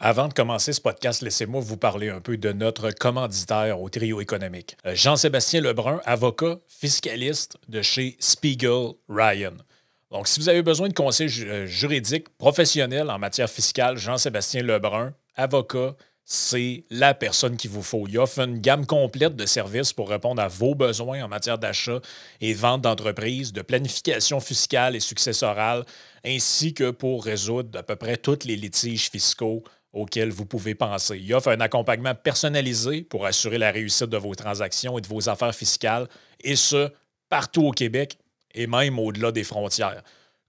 Avant de commencer ce podcast, laissez-moi vous parler un peu de notre commanditaire au trio économique. Jean-Sébastien Lebrun, avocat fiscaliste de chez Spiegel Ryan. Donc, si vous avez besoin de conseils juridiques professionnels en matière fiscale, Jean-Sébastien Lebrun, avocat, c'est la personne qu'il vous faut. Il offre une gamme complète de services pour répondre à vos besoins en matière d'achat et vente d'entreprise, de planification fiscale et successorale, ainsi que pour résoudre à peu près tous les litiges fiscaux auxquels vous pouvez penser. Il offre un accompagnement personnalisé pour assurer la réussite de vos transactions et de vos affaires fiscales, et ce, partout au Québec et même au-delà des frontières.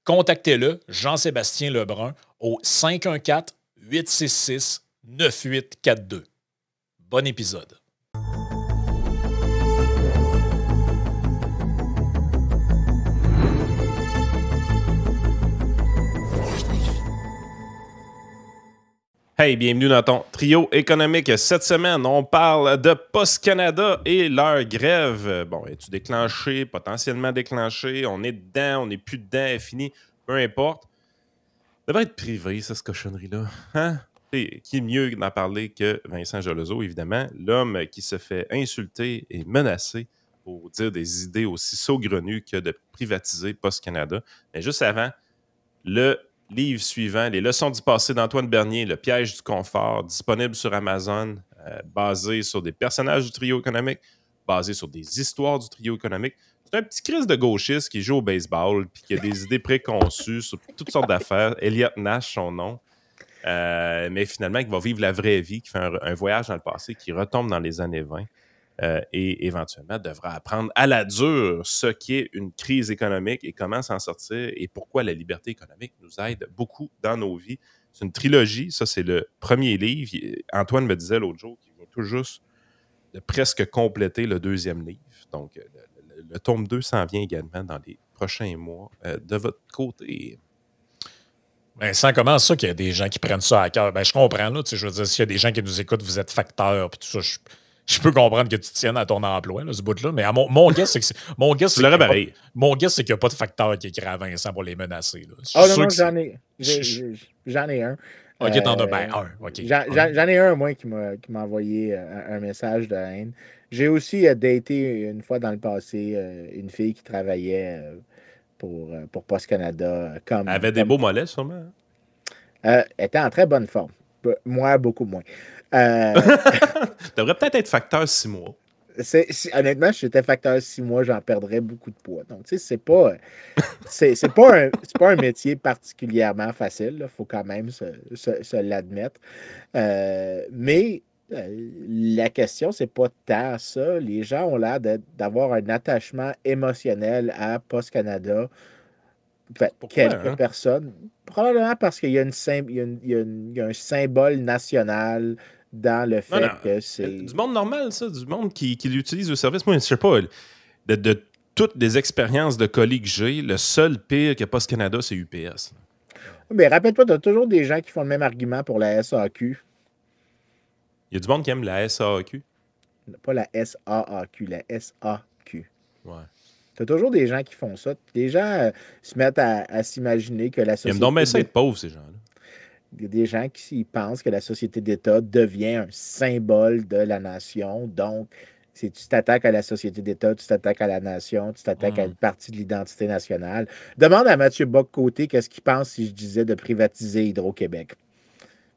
Contactez-le, Jean-Sébastien Lebrun, au 514-866-9842. Bon épisode. Hey, bienvenue dans ton trio économique. Cette semaine, on parle de Post Canada et leur grève. Bon, es-tu déclenché, potentiellement déclenché? On est dedans, on n'est plus dedans, elle est finie, peu importe. Ça devrait être privé, ça, cette cochonnerie-là. Hein? Et qui est mieux d'en parler que Vincent Gelozo, évidemment, l'homme qui se fait insulter et menacer pour dire des idées aussi saugrenues que de privatiser Post Canada. Mais juste avant, le livre suivant, Les leçons du passé d'Antoine Bernier, Le piège du confort, disponible sur Amazon, basé sur des personnages du trio économique, basé sur des histoires du trio économique. C'est un petit Chris de gauchiste qui joue au baseball puis qui a des idées préconçues sur toutes sortes d'affaires. Elliot Nash, son nom. Mais finalement, qui va vivre la vraie vie, qui fait un voyage dans le passé, qui retombe dans les années 20. Et éventuellement devra apprendre à la dure ce qu'est une crise économique et comment s'en sortir et pourquoi la liberté économique nous aide beaucoup dans nos vies. C'est une trilogie, ça c'est le premier livre. Antoine me disait l'autre jour qu'il va tout juste de presque compléter le deuxième livre. Donc le tome 2 s'en vient également dans les prochains mois. De votre côté... Vincent, comment ça qu'il y a des gens qui prennent ça à cœur? Ben, je comprends, là. Je veux dire, s'il y a des gens qui nous écoutent, vous êtes facteurs, puis tout ça, je peux comprendre que tu tiennes à ton emploi, là, ce bout-là. Mais mon guess, c'est que mon guess, c'est qu'il n'y a pas de facteur qui écrit à Vincent pour les menacer. Là. Oh non, j'en ai un. OK, t'en as bien un. Okay. J'en ai un, moi, qui m'a envoyé un message de haine. J'ai aussi daté une fois dans le passé une fille qui travaillait pour Post Canada. Elle avait des beaux mollets, sûrement. Elle était en très bonne forme. Moi, beaucoup moins. Devrait peut-être être facteur 6 mois. Honnêtement, si j'étais facteur 6 mois, j'en perdrais beaucoup de poids. Donc, tu sais, c'est pas un métier particulièrement facile. Il faut quand même se l'admettre. Mais la question, c'est pas tant ça. Les gens ont l'air d'avoir un attachement émotionnel à Post Canada. Quelques personnes. Probablement parce qu'il y a un symbole national dans le fait que c'est... Du monde normal, ça. Du monde qui l'utilise au service. Moi, je sais pas, de toutes les expériences de colis que j'ai, le seul pire que Post Canada, c'est UPS. Mais rappelle-toi, tu as toujours des gens qui font le même argument pour la SAQ. Il y a du monde qui aime la SAQ. Pas la SAAQ, la SAQ. Ouais. Tu as toujours des gens qui font ça. Les gens se mettent à s'imaginer que la société... Ils aiment donc bien ça être pauvres, ces gens-là. Il y a des gens qui pensent que la société d'État devient un symbole de la nation. Donc, si tu t'attaques à la société d'État, tu t'attaques à la nation, tu t'attaques à une partie de l'identité nationale. Demande à Mathieu Bock-Côté qu'est-ce qu'il pense si je disais de privatiser Hydro-Québec.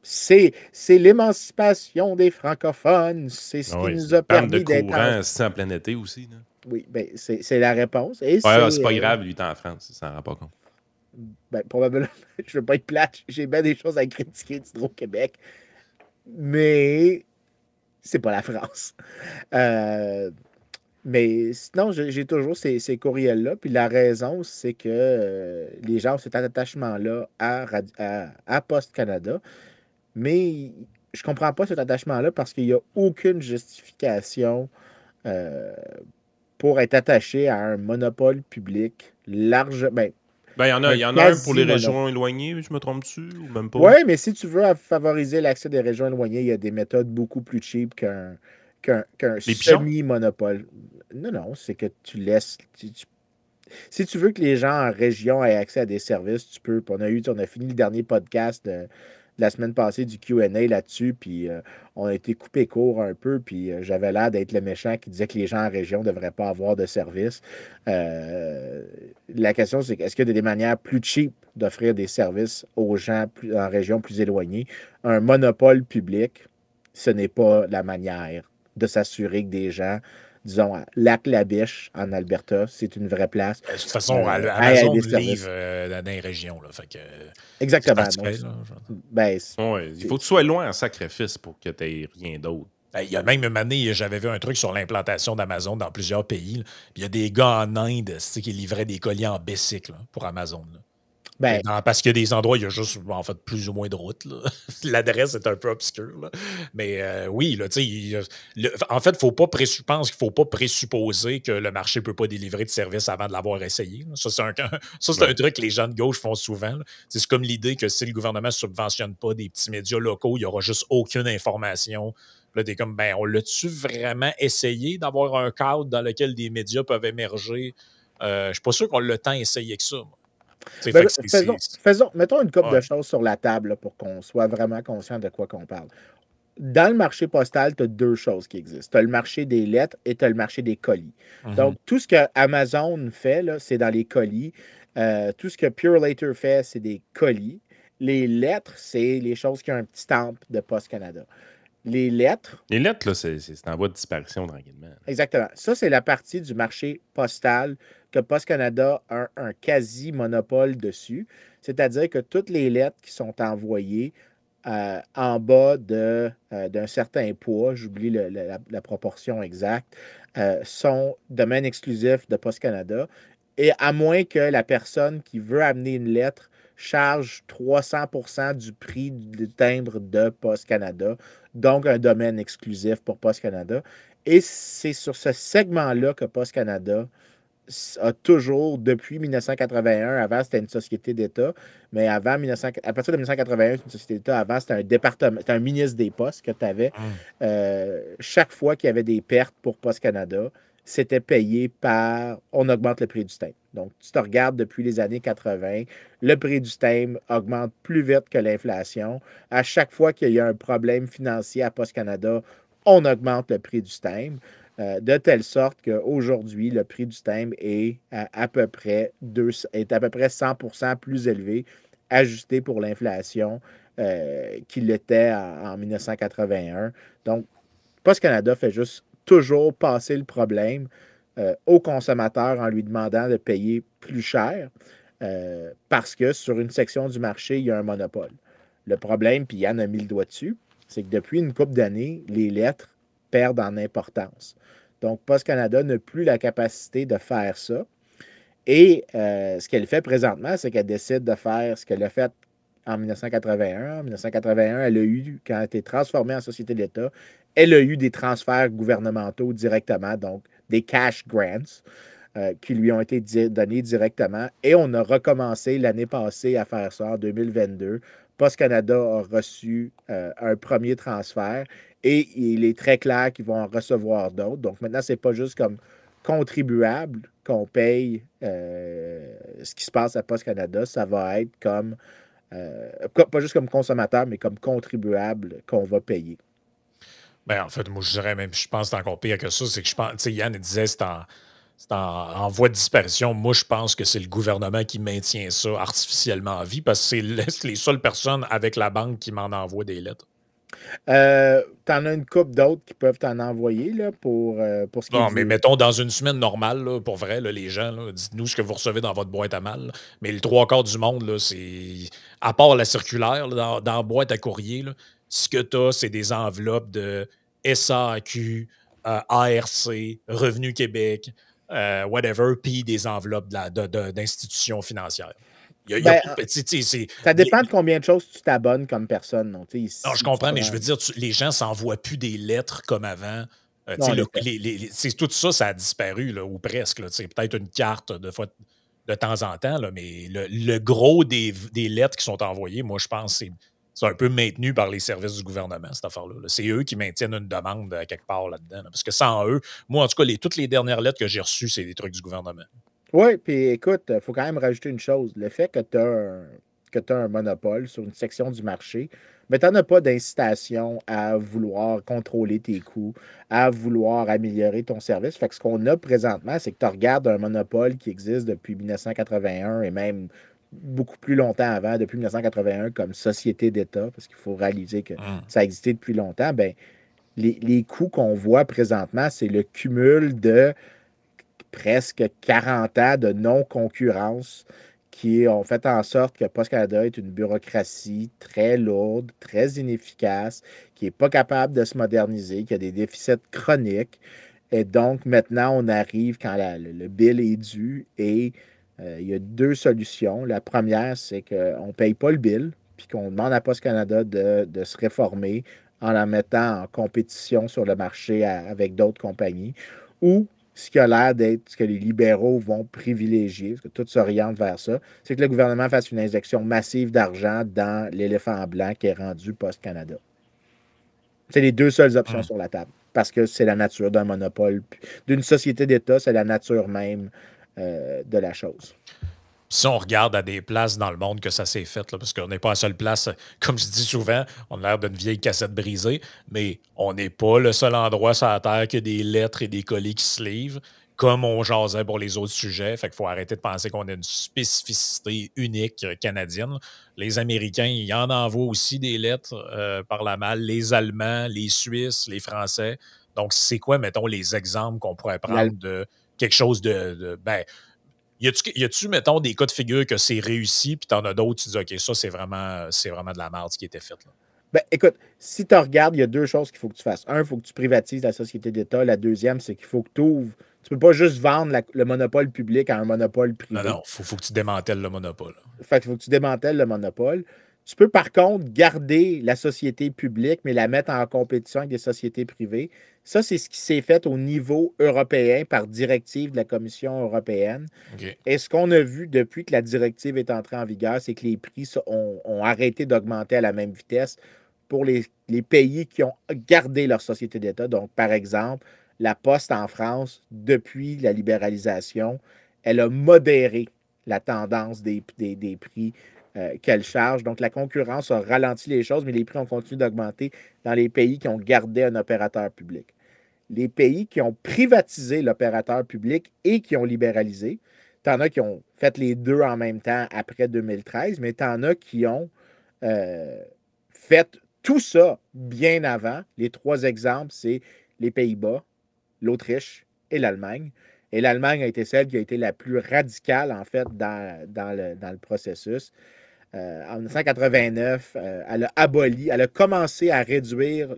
C'est l'émancipation des francophones. C'est ce qui nous a permis d'être... C'est en plein été aussi. Là. Oui, bien, c'est la réponse. Et c'est pas grave, lui, il est en France, il s'en rend pas compte. Ben, probablement, je ne veux pas être plate, j'ai bien des choses à critiquer d'Hydro-Québec, mais c'est pas la France. Mais sinon, j'ai toujours ces courriels-là, puis la raison, c'est que les gens ont cet attachement-là à Post Canada, mais je comprends pas cet attachement-là parce qu'il n'y a aucune justification pour être attaché à un monopole public large. Il y en a un pour les régions éloignées, je me trompe-tu, ou même pas? Oui, mais si tu veux favoriser l'accès des régions éloignées, il y a des méthodes beaucoup plus cheap qu'un semi-monopole. Non, c'est que tu laisses... Si tu veux que les gens en région aient accès à des services, tu peux. On a fini le dernier podcast la semaine passée du Q&A là-dessus, puis on a été coupé court un peu, puis j'avais l'air d'être le méchant qui disait que les gens en région ne devraient pas avoir de service. La question, c'est est-ce qu'il y a des manières plus cheap d'offrir des services aux gens en région plus éloignée? Un monopole public, ce n'est pas la manière de s'assurer que des gens, disons, à Lac-La-Biche, en Alberta, c'est une vraie place. De toute façon, aient Amazon des livre services. dans les régions. Là, fait que, c'est Exactement. parfait. Donc, Là. ben, Ouais, il faut que tu sois loin en sacrifice pour que tu aies rien d'autre. Il y a même une année, j'avais vu un truc sur l'implantation d'Amazon dans plusieurs pays. Là. Puis il y a des gars en Inde qui livraient des colis en bicycle là, pour Amazon. Là. ben, Parce qu'il y a des endroits où il y a juste en fait plus ou moins de route. L'adresse est un peu obscure. Là. Mais oui, là, en fait, je pense qu'il ne faut pas présupposer que le marché ne peut pas délivrer de service avant de l'avoir essayé. Là. Ça, c'est un truc que les gens de gauche font souvent. C'est comme l'idée que si le gouvernement ne subventionne pas des petits médias locaux, il n'y aura juste aucune information. Là, t'es comme, ben, on l'a-tu vraiment essayé d'avoir un cadre dans lequel des médias peuvent émerger? Je ne suis pas sûr qu'on l'a tant essayé que ça. Moi. ben, mettons une couple Ouais. de choses sur la table là, pour qu'on soit vraiment conscient de quoi qu'on parle. Dans le marché postal, tu as deux choses qui existent. Tu as le marché des lettres et tu as le marché des colis. Donc, tout ce que Amazon fait, là, c'est dans les colis. Tout ce que Purelator fait, c'est des colis. Les lettres, c'est les choses qui ont un petit stamp de Post Canada. Les lettres. Les lettres, là, c'est en voie de disparition tranquillement. Exactement. Ça, c'est la partie du marché postal que Post Canada a un quasi-monopole dessus. C'est-à-dire que toutes les lettres qui sont envoyées en bas d'un certain poids, j'oublie la proportion exacte, sont domaine exclusif de Post Canada. Et à moins que la personne qui veut amener une lettre charge 300% du prix du timbre de Post Canada, donc un domaine exclusif pour Post Canada. Et c'est sur ce segment-là que Post Canada a toujours, depuis 1981, avant c'était une société d'État, mais à partir de 1981, c'est une société d'État. Avant, c'était un département, c'était un ministre des Postes que tu avais. Chaque fois qu'il y avait des pertes pour Post Canada, c'était payé par. On augmente le prix du timbre. Donc, tu te regardes depuis les années 80, le prix du timbre augmente plus vite que l'inflation. À chaque fois qu'il y a un problème financier à Post Canada, on augmente le prix du timbre. De telle sorte qu'aujourd'hui, le prix du timbre est à peu près 100% plus élevé, ajusté pour l'inflation qu'il l'était en 1981. Donc, Post Canada fait juste toujours passer le problème au consommateur en lui demandant de payer plus cher parce que sur une section du marché, il y a un monopole. Le problème, puis Yann a mis le doigt dessus, c'est que depuis une couple d'années, les lettres perdent en importance. Donc, Post Canada n'a plus la capacité de faire ça. Et ce qu'elle fait présentement, c'est qu'elle décide de faire ce qu'elle a fait en 1981. En 1981, elle a eu, quand elle a été transformée en société d'État, elle a eu des transferts gouvernementaux directement, donc des cash grants qui lui ont été donnés directement. Et on a recommencé l'année passée à faire ça en 2022. Post Canada a reçu un premier transfert et il est très clair qu'ils vont en recevoir d'autres. Donc maintenant, ce n'est pas juste comme contribuable qu'on paye ce qui se passe à Post Canada, ça va être comme, pas juste comme consommateur, mais comme contribuable qu'on va payer. Ben, en fait, moi, je dirais même, je pense que c'est encore pire que ça. C'est que je pense, tu sais, Yann il disait c'est en voie de disparition. Moi, je pense que c'est le gouvernement qui maintient ça artificiellement en vie parce que c'est les seules personnes avec la banque qui m'en envoient des lettres. T'en as une couple d'autres qui peuvent t'en envoyer là, pour ce qui est Non, mais du. mettons, dans une semaine normale, là, pour vrai, là, les gens, là, dites-nous ce que vous recevez dans votre boîte à mal. Là. Mais le trois quarts du monde, là, c'est. À part la circulaire, là, dans la boîte à courrier, là, ce que tu as, c'est des enveloppes de SAQ, ARC, Revenu Québec, whatever, puis des enveloppes d'institutions financières. Il y a Ben, pas de. ça dépend de combien de choses tu t'abonnes comme personne. Donc, Non, je comprends, mais je veux dire, les gens s'envoient plus des lettres comme avant. Non, Tout ça, ça a disparu, là, ou presque. Peut-être une carte de temps en temps, là, mais le gros des lettres qui sont envoyées, moi, je pense que c'est un peu maintenu par les services du gouvernement, cette affaire-là. Là. C'est eux qui maintiennent une demande quelque part là-dedans. Là, parce que sans eux, moi, en tout cas, toutes les dernières lettres que j'ai reçues, c'est des trucs du gouvernement. Oui, puis écoute, il faut quand même rajouter une chose. Le fait que tu as un monopole sur une section du marché, mais tu n'en as pas d'incitation à vouloir contrôler tes coûts, à vouloir améliorer ton service. Fait que ce qu'on a présentement, c'est que tu regardes un monopole qui existe depuis 1981 et même beaucoup plus longtemps avant, depuis 1981, comme société d'État, parce qu'il faut réaliser que ça a existé depuis longtemps. Ben, les coûts qu'on voit présentement, c'est le cumul de presque 40 ans de non-concurrence qui ont fait en sorte que Post Canada est une bureaucratie très lourde, très inefficace, qui n'est pas capable de se moderniser, qui a des déficits chroniques. Et donc, maintenant, on arrive quand le bill est dû et il y a deux solutions. La première, c'est qu'on ne paye pas le bill, puis qu'on demande à Post Canada de se réformer en la mettant en compétition sur le marché avec d'autres compagnies, ou ce qui a l'air d'être ce que les libéraux vont privilégier, parce que tout s'oriente vers ça, c'est que le gouvernement fasse une injection massive d'argent dans l'éléphant blanc qui est rendu Post-Canada. C'est les deux seules options sur la table, parce que c'est la nature d'un monopole. D'une société d'État, c'est la nature même de la chose. Si on regarde à des places dans le monde que ça s'est fait, là, parce qu'on n'est pas à la seule place, comme je dis souvent, on a l'air d'une vieille cassette brisée, mais on n'est pas le seul endroit sur la Terre qui a des lettres et des colis qui se livrent, comme on jasait pour les autres sujets. Fait qu'il faut arrêter de penser qu'on a une spécificité unique canadienne. Les Américains, ils en envoient aussi des lettres par la malle, les Allemands, les Suisses, les Français. Donc, c'est quoi, mettons, les exemples qu'on pourrait prendre de quelque chose y a-tu, mettons, des cas de figure que c'est réussi, puis t'en as d'autres, tu dis, OK, ça, c'est vraiment de la merde ce qui était fait, là. Ben, écoute, si tu regardes, il y a deux choses qu'il faut que tu fasses. Un, il faut que tu privatises la société d'État. La deuxième, c'est qu'il faut que tu ouvres. Tu ne peux pas juste vendre le monopole public à un monopole privé. Non, faut que tu démantèles le monopole. Fait qu'il faut que tu démantèles le monopole. Tu peux, par contre, garder la société publique, mais la mettre en compétition avec des sociétés privées. Ça, c'est ce qui s'est fait au niveau européen par directive de la Commission européenne. Okay. Et ce qu'on a vu depuis que la directive est entrée en vigueur, c'est que les prix ont arrêté d'augmenter à la même vitesse pour les pays qui ont gardé leur société d'État. Donc, par exemple, la Poste en France, depuis la libéralisation, elle a modéré la tendance des prix qu'elle charge. Donc, la concurrence a ralenti les choses, mais les prix ont continué d'augmenter dans les pays qui ont gardé un opérateur public. Les pays qui ont privatisé l'opérateur public et qui ont libéralisé, t'en as qui ont fait les deux en même temps après 2013, mais t'en as qui ont fait tout ça bien avant. Les trois exemples, c'est les Pays-Bas, l'Autriche et l'Allemagne. Et l'Allemagne a été celle qui a été la plus radicale, en fait, dans le processus. En 1989, elle a commencé à réduire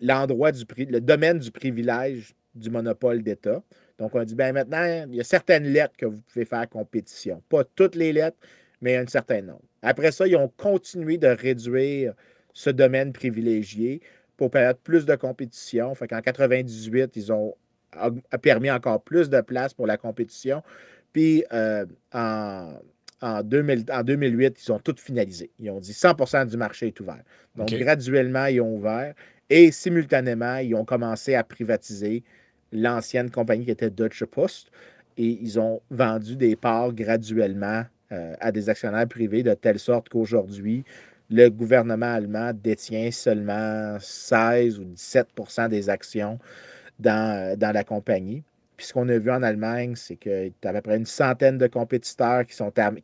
l'endroit le domaine du privilège du monopole d'État. Donc, on dit, bien maintenant, il y a certaines lettres que vous pouvez faire compétition. Pas toutes les lettres, mais un certain nombre. Après ça, ils ont continué de réduire ce domaine privilégié pour permettre plus de compétition. Fait qu'en 1998, ils ont permis encore plus de place pour la compétition. Puis, en 2008, ils ont tout finalisé. Ils ont dit 100% du marché est ouvert. Donc, graduellement, ils ont ouvert et simultanément, ils ont commencé à privatiser l'ancienne compagnie qui était Deutsche Post et ils ont vendu des parts graduellement à des actionnaires privés de telle sorte qu'aujourd'hui, le gouvernement allemand détient seulement 16 ou 17% des actions dans la compagnie. Puis ce qu'on a vu en Allemagne, c'est que tu as à peu près une centaine de compétiteurs qui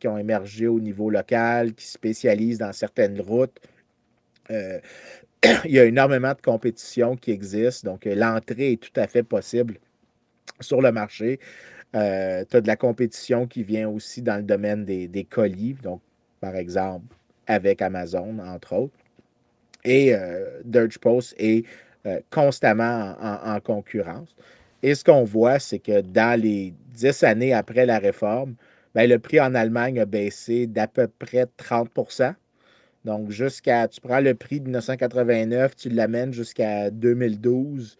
ont émergé au niveau local, qui spécialisent dans certaines routes. Il y a énormément de compétition qui existe, donc l'entrée est tout à fait possible sur le marché. Tu as de la compétition qui vient aussi dans le domaine des colis, donc par exemple avec Amazon, entre autres. Et Deutsche Post est constamment en concurrence. Et ce qu'on voit, c'est que dans les 10 années après la réforme, bien, le prix en Allemagne a baissé d'à peu près 30%. Donc, tu prends le prix de 1989, tu l'amènes jusqu'à 2012,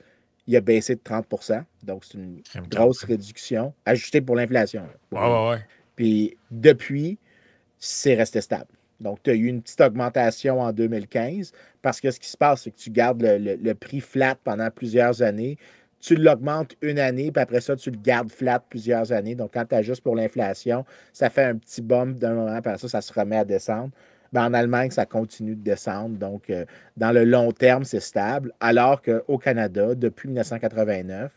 il a baissé de 30%. Donc, c'est une grosse réduction, ajustée pour l'inflation. Ouais. Puis, depuis, c'est resté stable. Donc, tu as eu une petite augmentation en 2015 parce que ce qui se passe, c'est que tu gardes le prix flat pendant plusieurs années. Tu l'augmentes une année, puis après ça, tu le gardes flat plusieurs années. Donc, quand tu ajustes pour l'inflation, ça fait un petit bump d'un moment, puis après ça, ça se remet à descendre. Ben, en Allemagne, ça continue de descendre. Donc, dans le long terme, c'est stable. Alors qu'au Canada, depuis 1989,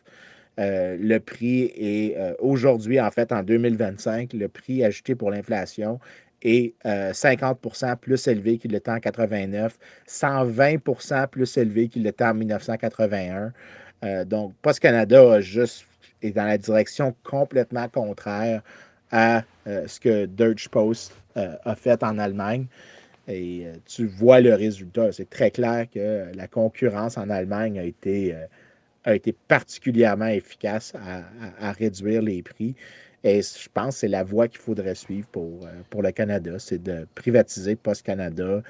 le prix est aujourd'hui, en fait, en 2025, le prix ajouté pour l'inflation est 50% plus élevé qu'il l'était en 89, 120% plus élevé qu'il l'était en 1981. Donc, Post Canada est dans la direction complètement contraire à ce que Deutsche Post a fait en Allemagne. Et tu vois le résultat. C'est très clair que la concurrence en Allemagne a été particulièrement efficace à réduire les prix. Et je pense que c'est la voie qu'il faudrait suivre pour le Canada, c'est de privatiser Post Canada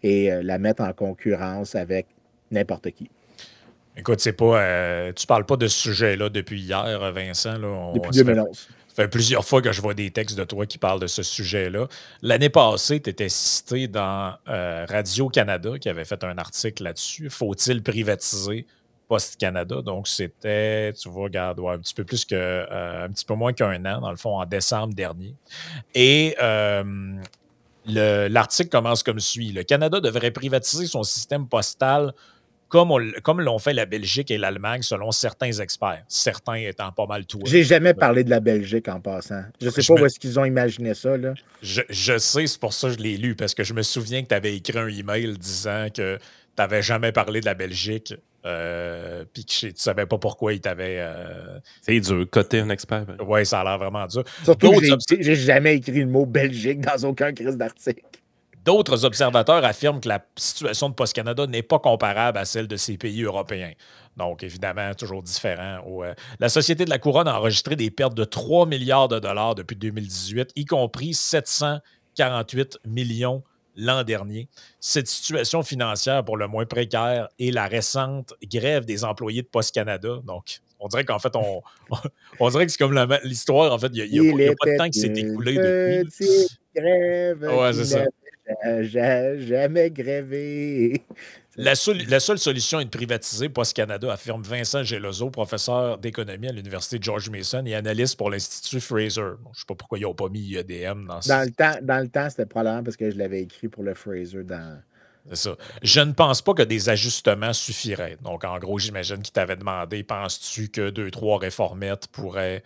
et la mettre en concurrence avec n'importe qui. Écoute, c'est pas, tu parles pas de ce sujet-là depuis hier, Vincent. Là, Depuis ça 2011. fait plusieurs fois que je vois des textes de toi qui parlent de ce sujet-là. L'année passée, tu étais cité dans Radio-Canada qui avait fait un article là-dessus. Faut-il privatiser Post-Canada? Donc, c'était, tu vois, regarde, ouais, un petit peu plus un petit peu moins qu'un an, dans le fond, en décembre dernier. Et l'article commence comme suit. Le Canada devrait privatiser son système postal comme l'ont fait la Belgique et l'Allemagne, selon certains experts, certains étant pas mal toi. J'ai jamais parlé de la Belgique en passant. Je sais pas où est-ce qu'ils ont imaginé ça, là. Je sais, c'est pour ça que je l'ai lu, parce que je me souviens que tu avais écrit un email disant que tu n'avais jamais parlé de la Belgique, puis que tu ne savais pas pourquoi il t'avait. C'est dur, coter un expert. Oui, ça a l'air vraiment dur. Surtout que j'ai jamais écrit le mot Belgique dans aucun crise d'article. D'autres observateurs affirment que la situation de Post Canada n'est pas comparable à celle de ces pays européens. Donc, évidemment, toujours différent. La Société de la Couronne a enregistré des pertes de 3 milliards de dollars depuis 2018, y compris 748 millions l'an dernier. Cette situation financière, pour le moins précaire, et la récente grève des employés de Post Canada. Donc, on dirait qu'en fait, on dirait que c'est comme l'histoire. En fait, il n'y a, pas de temps qui s'est écoulé depuis. Petite grève Ouais, qui c'est ça. jamais grévé. La seule solution est de privatiser Post Canada, affirme Vincent Geloso, professeur d'économie à l'Université George Mason et analyste pour l'Institut Fraser. Bon, je ne sais pas pourquoi ils n'ont pas mis IEDM dans Dans le temps, c'était probablement parce que je l'avais écrit pour le Fraser dans. C'est ça. Je ne pense pas que des ajustements suffiraient. Donc, en gros, j'imagine qu'il t'avait demandé, penses-tu que 2-3 réformettes pourraient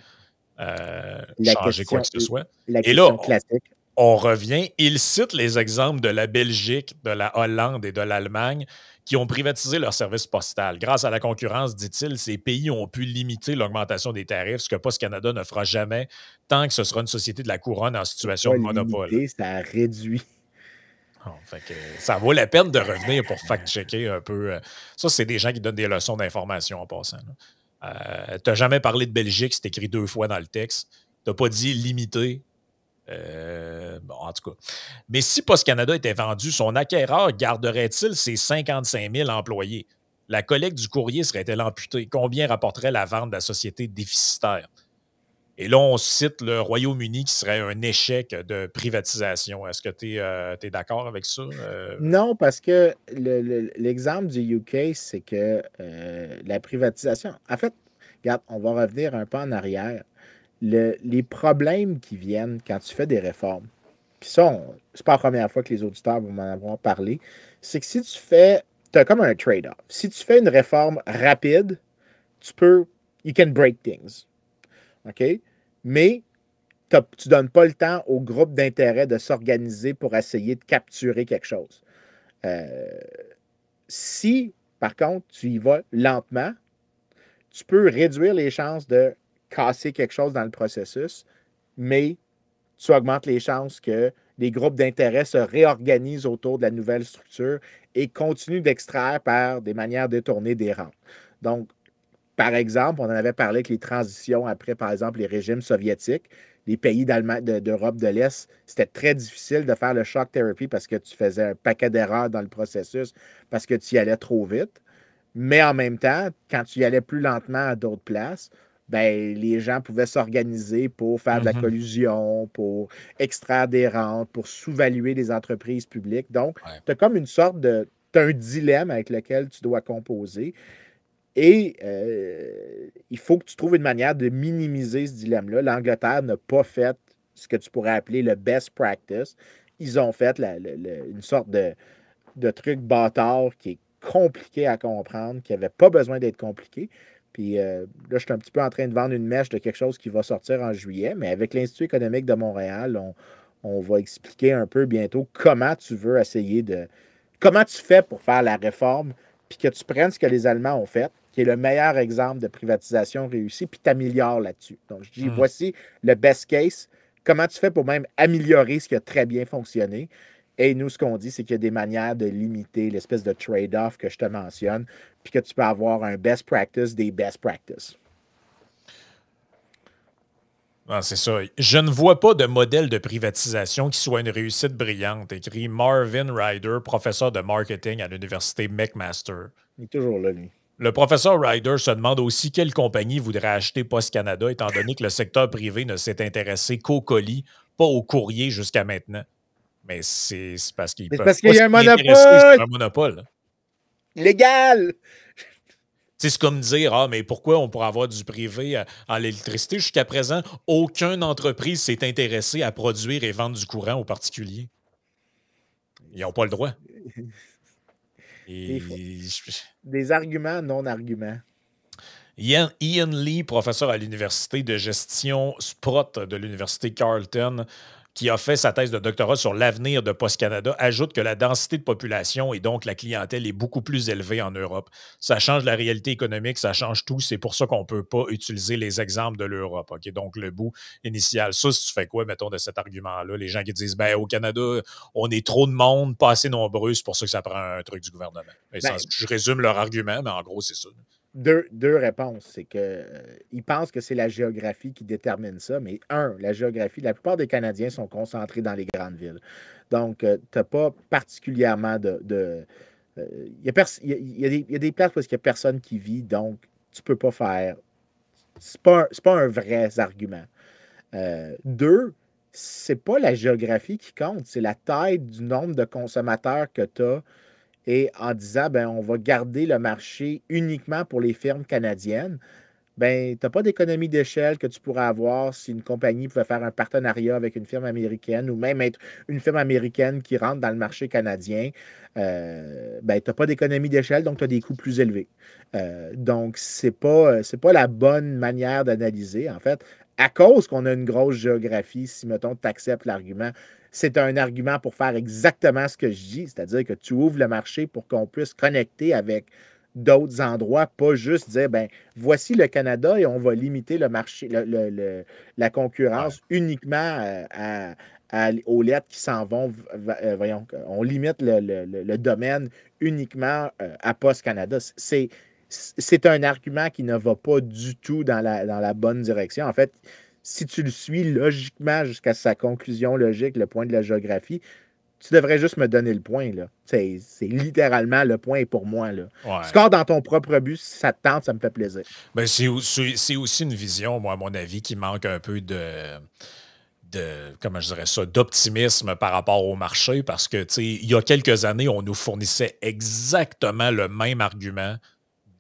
changer quoi que ce soit? La Et là, question classique. on revient. Il cite les exemples de la Belgique, de la Hollande et de l'Allemagne qui ont privatisé leur service postal. Grâce à la concurrence, dit-il, ces pays ont pu limiter l'augmentation des tarifs, ce que Post Canada ne fera jamais tant que ce sera une société de la couronne en situation de monopole. Limité, ça a réduit. Fait que ça vaut la peine de revenir pour fact-checker un peu. Ça, c'est des gens qui donnent des leçons d'information en passant. Tu n'as jamais parlé de Belgique, c'est écrit 2 fois dans le texte. Tu n'as pas dit limité. Bon, en tout cas. Mais si Post Canada était vendu, son acquéreur garderait-il ses 55 000 employés? La collecte du courrier serait-elle amputée? Combien rapporterait la vente de la société déficitaire? Et là, on cite le Royaume-Uni qui serait un échec de privatisation. Est-ce que tu es, d'accord avec ça? Non, parce que l'exemple du UK, c'est que la privatisation. En fait, regarde, on va revenir un peu en arrière. Les problèmes qui viennent quand tu fais des réformes, puis ça, c'est pas la première fois que les auditeurs vont m'en avoir parlé, c'est que si tu as comme un trade-off. Si tu fais une réforme rapide, you can break things. OK? Mais tu ne donnes pas le temps au groupe d'intérêt de s'organiser pour essayer de capturer quelque chose. Si, par contre, tu y vas lentement, tu peux réduire les chances de casser quelque chose dans le processus, mais tu augmentes les chances que les groupes d'intérêt se réorganisent autour de la nouvelle structure et continuent d'extraire par des manières détournées des rentes. Donc, par exemple, on en avait parlé avec les transitions après, par exemple, les régimes soviétiques. Les pays d'Europe de l'Est, c'était très difficile de faire le shock therapy parce que tu faisais un paquet d'erreurs dans le processus parce que tu y allais trop vite. Mais en même temps, quand tu y allais plus lentement à d'autres places, ben, les gens pouvaient s'organiser pour faire de la collusion, pour extraire des rentes, pour sous-valuer les entreprises publiques. Donc, tu as comme une sorte de... Tu as un dilemme avec lequel tu dois composer. Et il faut que tu trouves une manière de minimiser ce dilemme-là. L'Angleterre n'a pas fait ce que tu pourrais appeler le best practice. ils ont fait une sorte de truc bâtard qui est compliqué à comprendre, qui n'avait pas besoin d'être compliqué. Puis là, je suis un petit peu en train de vendre une mèche de quelque chose qui va sortir en juillet, mais avec l'Institut économique de Montréal, on va expliquer un peu bientôt comment tu veux essayer de... Comment tu fais pour faire la réforme, puis que tu prennes ce que les Allemands ont fait, qui est le meilleur exemple de privatisation réussie, puis t'améliores là-dessus. Donc, je dis, voici le best case. Comment tu fais pour même améliorer ce qui a très bien fonctionné? Et nous, ce qu'on dit, c'est qu'il y a des manières de limiter l'espèce de trade-off que je te mentionne, puis que tu peux avoir un best practice des best practices. Ah, c'est ça. Je ne vois pas de modèle de privatisation qui soit une réussite brillante, écrit Marvin Ryder, professeur de marketing à l'université McMaster. Il est toujours là, lui. Le professeur Ryder se demande aussi quelle compagnie voudrait acheter Post Canada, étant donné que le secteur privé ne s'est intéressé qu'au colis, pas au courrier jusqu'à maintenant. Mais c'est parce qu'ils peuvent parce qu'il y a un monopole! C'est un monopole. Légal! C'est comme dire, mais pourquoi on pourrait avoir du privé en l'électricité? Jusqu'à présent, aucune entreprise s'est intéressée à produire et vendre du courant aux particuliers. Ils n'ont pas le droit. Des arguments, non-arguments. Ian Lee, professeur à l'université de gestion Sprott de l'université Carleton, qui a fait sa thèse de doctorat sur l'avenir de Post Canada, ajoute que la densité de population et donc la clientèle est beaucoup plus élevée en Europe. Ça change la réalité économique, ça change tout. C'est pour ça qu'on ne peut pas utiliser les exemples de l'Europe. Okay? Donc, le bout initial. Ça, si tu fais quoi, mettons, de cet argument-là? Les gens qui disent, au Canada, on est trop de monde, pas assez nombreux, c'est pour ça que ça prend un truc du gouvernement. Je résume leur argument, mais en gros, c'est ça. Deux réponses. C'est qu'ils pensent que c'est la géographie qui détermine ça, mais la géographie, la plupart des Canadiens sont concentrés dans les grandes villes. Donc, tu n'as pas particulièrement il y a des places où il n'y a personne qui vit, donc tu ne peux pas faire... C'est pas un vrai argument. Deux, c'est pas la géographie qui compte, c'est la taille du nombre de consommateurs que tu as. Et en disant, on va garder le marché uniquement pour les firmes canadiennes, tu n'as pas d'économie d'échelle que tu pourrais avoir si une compagnie pouvait faire un partenariat avec une firme américaine ou même être une firme américaine qui rentre dans le marché canadien. Tu n'as pas d'économie d'échelle, donc tu as des coûts plus élevés. Donc, c'est pas la bonne manière d'analyser. En fait, à cause qu'on a une grosse géographie, si, mettons, tu acceptes l'argument, c'est un argument pour faire exactement ce que je dis, c'est-à-dire que tu ouvres le marché pour qu'on puisse connecter avec d'autres endroits, pas juste dire, voici le Canada et on va limiter le marché, la concurrence uniquement aux lettres qui s'en vont. Voyons, on limite le domaine uniquement à Post Canada. C'est un argument qui ne va pas du tout dans la bonne direction. En fait, si tu le suis logiquement jusqu'à sa conclusion logique, le point de la géographie, tu devrais juste me donner le point. Là. C'est littéralement le point pour moi. Là. Ouais. Score dans ton propre but, si ça te tente, ça me fait plaisir. C'est aussi une vision, moi, à mon avis, qui manque un peu comment je dirais ça, d'optimisme par rapport au marché, parce que, il y a quelques années, on nous fournissait exactement le même argument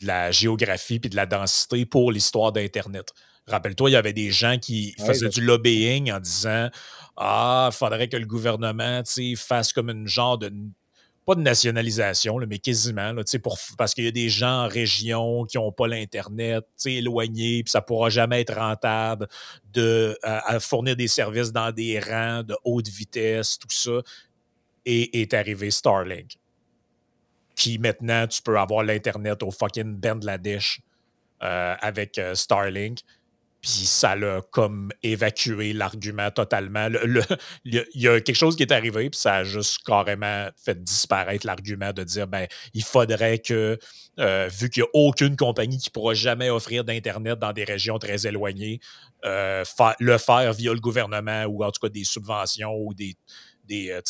de la géographie puis de la densité pour l'histoire d'Internet. Rappelle-toi, il y avait des gens qui faisaient du lobbying en disant il faudrait que le gouvernement fasse comme une genre de... pas de nationalisation, là, mais quasiment, là, parce qu'il y a des gens en région qui n'ont pas l'Internet, éloignés, puis ça ne pourra jamais être rentable à fournir des services dans des rangs de haute vitesse, tout ça. Et est arrivé Starlink. Qui maintenant, tu peux avoir l'Internet au fucking Bangladesh avec Starlink. Puis ça l'a comme évacué l'argument totalement. Il y a quelque chose qui est arrivé, puis ça a juste carrément fait disparaître l'argument de dire, il faudrait que, vu qu'il n'y a aucune compagnie qui ne pourra jamais offrir d'Internet dans des régions très éloignées, le faire via le gouvernement ou en tout cas des subventions ou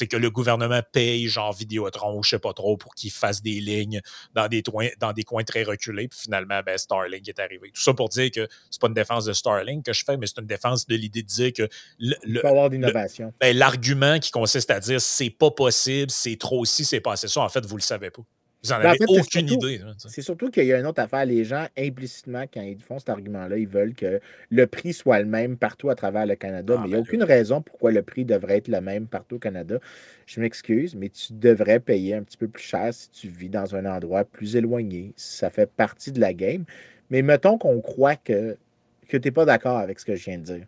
que le gouvernement paye genre Vidéotron ou je sais pas trop pour qu'ils fassent des lignes dans des coins très reculés. Puis finalement, Starlink est arrivé. Tout ça pour dire que c'est pas une défense de Starlink que je fais, mais c'est une défense de l'idée de dire que il peut y avoir d'innovation. L'argument qui consiste à dire c'est pas possible, c'est trop ci, c'est pas assez ça, en fait, vous le savez pas. Vous n'en Ben, en avez fait, aucune idée. Là, c'est surtout qu'il y a une autre affaire. Les gens, implicitement, quand ils font cet argument-là, ils veulent que le prix soit le même partout à travers le Canada, Ah, mais il n'y a ben là. aucune raison pourquoi le prix devrait être le même partout au Canada. Je m'excuse, mais tu devrais payer un petit peu plus cher si tu vis dans un endroit plus éloigné. Ça fait partie de la game. Mais mettons qu'on croit que tu n'es pas d'accord avec ce que je viens de dire.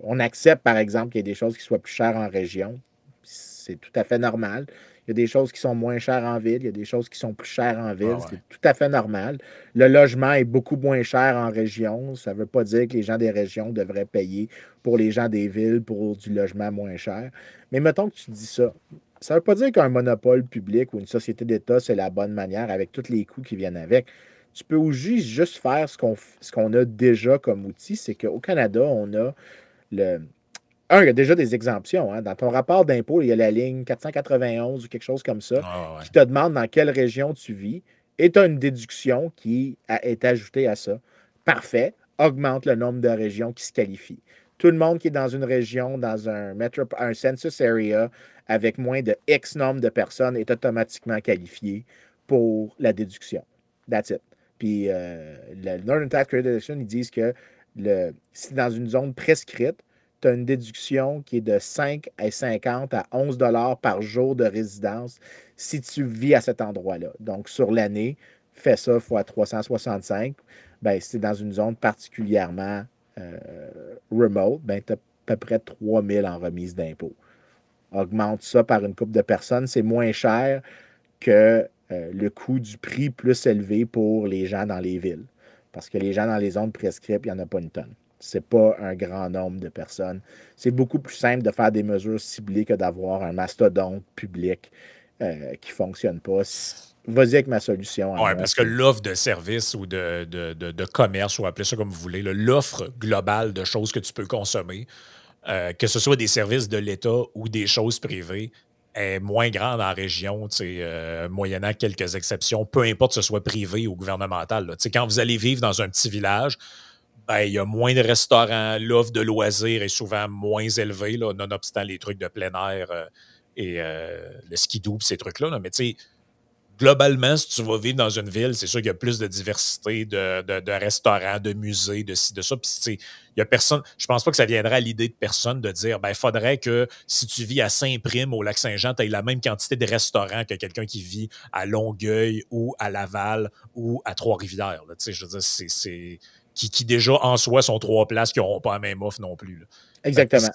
On accepte, par exemple, qu'il y ait des choses qui soient plus chères en région. C'est tout à fait normal. Il y a des choses qui sont moins chères en ville, il y a des choses qui sont plus chères en ville. Ah, ouais. C'est tout à fait normal. Le logement est beaucoup moins cher en région. Ça ne veut pas dire que les gens des régions devraient payer pour les gens des villes pour du logement moins cher. Mais mettons que tu dis ça. Ça ne veut pas dire qu'un monopole public ou une société d'État, c'est la bonne manière avec tous les coûts qui viennent avec. Tu peux aussi juste faire ce qu'on a déjà comme outil, c'est qu'au Canada, on a le, il y a déjà des exemptions. Hein. Dans ton rapport d'impôt, il y a la ligne 491 ou quelque chose comme ça Ah, ouais. qui te demande dans quelle région tu vis et tu as une déduction qui est ajoutée à ça. Parfait. Augmente le nombre de régions qui se qualifient. Tout le monde qui est dans une région, dans un census area avec moins de X nombre de personnes est automatiquement qualifié pour la déduction. That's it. Puis le Northern Tax Credit Edition, ils disent que si dans une zone prescrite, tu as une déduction qui est de 5 à 50 à 11 par jour de résidence si tu vis à cet endroit-là. Donc, sur l'année, fais ça fois 365. Ben, si tu es dans une zone particulièrement remote, ben, tu as à peu près 3 000 en remise d'impôt. Augmente ça par une couple de personnes, c'est moins cher que le coût du prix plus élevé pour les gens dans les villes. Parce que les gens dans les zones prescrites, il n'y en a pas une tonne. Ce n'est pas un grand nombre de personnes. C'est beaucoup plus simple de faire des mesures ciblées que d'avoir un mastodonte public qui ne fonctionne pas. Vas-y avec ma solution. Oui, parce que l'offre de service ou de commerce, ou appelez ça comme vous voulez, l'offre globale de choses que tu peux consommer, que ce soit des services de l'État ou des choses privées, est moins grande en région, moyennant quelques exceptions, peu importe que ce soit privé ou gouvernemental. Là. Quand vous allez vivre dans un petit village, ben, il y a moins de restaurants, l'offre de loisirs est souvent moins élevée, là, nonobstant les trucs de plein air et le skidoo, ces trucs-là. Là. Mais tu sais, globalement, si tu vas vivre dans une ville, c'est sûr qu'il y a plus de diversité de restaurants, de musées, de ci, de ça. Puis, tu sais, il y a personne. Je pense pas que ça viendra à l'idée de personne de dire ben, il faudrait que si tu vis à Saint-Prime, au Lac-Saint-Jean, tu aies la même quantité de restaurants que quelqu'un qui vit à Longueuil ou à Laval ou à Trois-Rivières. Tu sais, je veux dire, c'est qui déjà en soi sont trois places qui n'auront pas la même offre non plus. Là. Exactement.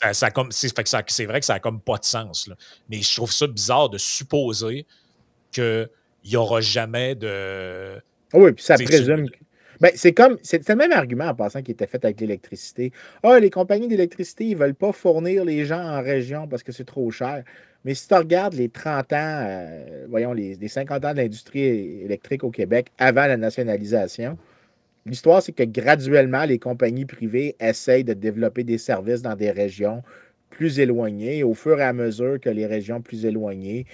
C'est vrai que ça n'a comme pas de sens. Là. Mais je trouve ça bizarre de supposer qu'il n'y aura jamais de. Oui, puis ça présume. Ben, c'est le même argument en passant qui était fait avec l'électricité. Ah, les compagnies d'électricité, ils ne veulent pas fournir les gens en région parce que c'est trop cher. Mais si tu regardes les 30 ans, voyons, les 50 ans d'industrie électrique au Québec avant la nationalisation, l'histoire, c'est que graduellement, les compagnies privées essayent de développer des services dans des régions plus éloignées. Au fur et à mesure que les régions plus éloignées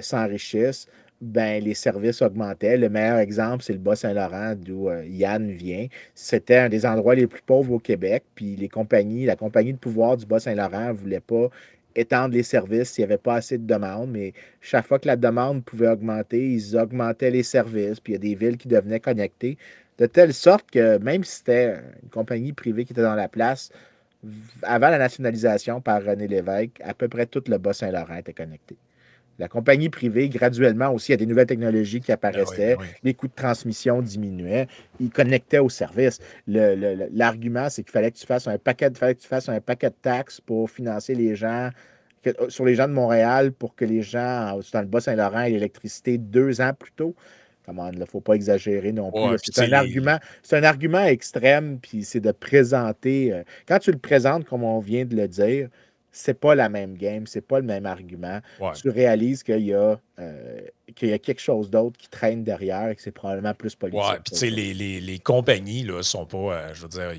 s'enrichissent, ben, les services augmentaient. Le meilleur exemple, c'est le Bas-Saint-Laurent, d'où Yann vient. C'était un des endroits les plus pauvres au Québec. Puis la compagnie de pouvoir du Bas-Saint-Laurent ne voulait pas étendre les services s'il n'y avait pas assez de demandes. Mais chaque fois que la demande pouvait augmenter, ils augmentaient les services. Puis il y a des villes qui devenaient connectées. De telle sorte que même si c'était une compagnie privée qui était dans la place, avant la nationalisation par René Lévesque, à peu près tout le Bas-Saint-Laurent était connecté. La compagnie privée, graduellement aussi, il y a des nouvelles technologies qui apparaissaient, les coûts de transmission diminuaient, ils connectaient au service. L'argument, c'est qu'il fallait que tu fasses un paquet de taxes pour financer les gens, sur les gens de Montréal, pour que les gens dans le Bas-Saint-Laurent aient l'électricité 2 ans plus tôt. Il ne faut pas exagérer non plus. Ouais, c'est un argument extrême, puis c'est de présenter. Quand tu le présentes comme on vient de le dire, c'est pas la même game, c'est pas le même argument. Ouais. Tu réalises qu'il y a quelque chose d'autre qui traîne derrière et que c'est probablement plus politique. Ouais, puis tu sais, les compagnies, là, sont pas, je veux dire,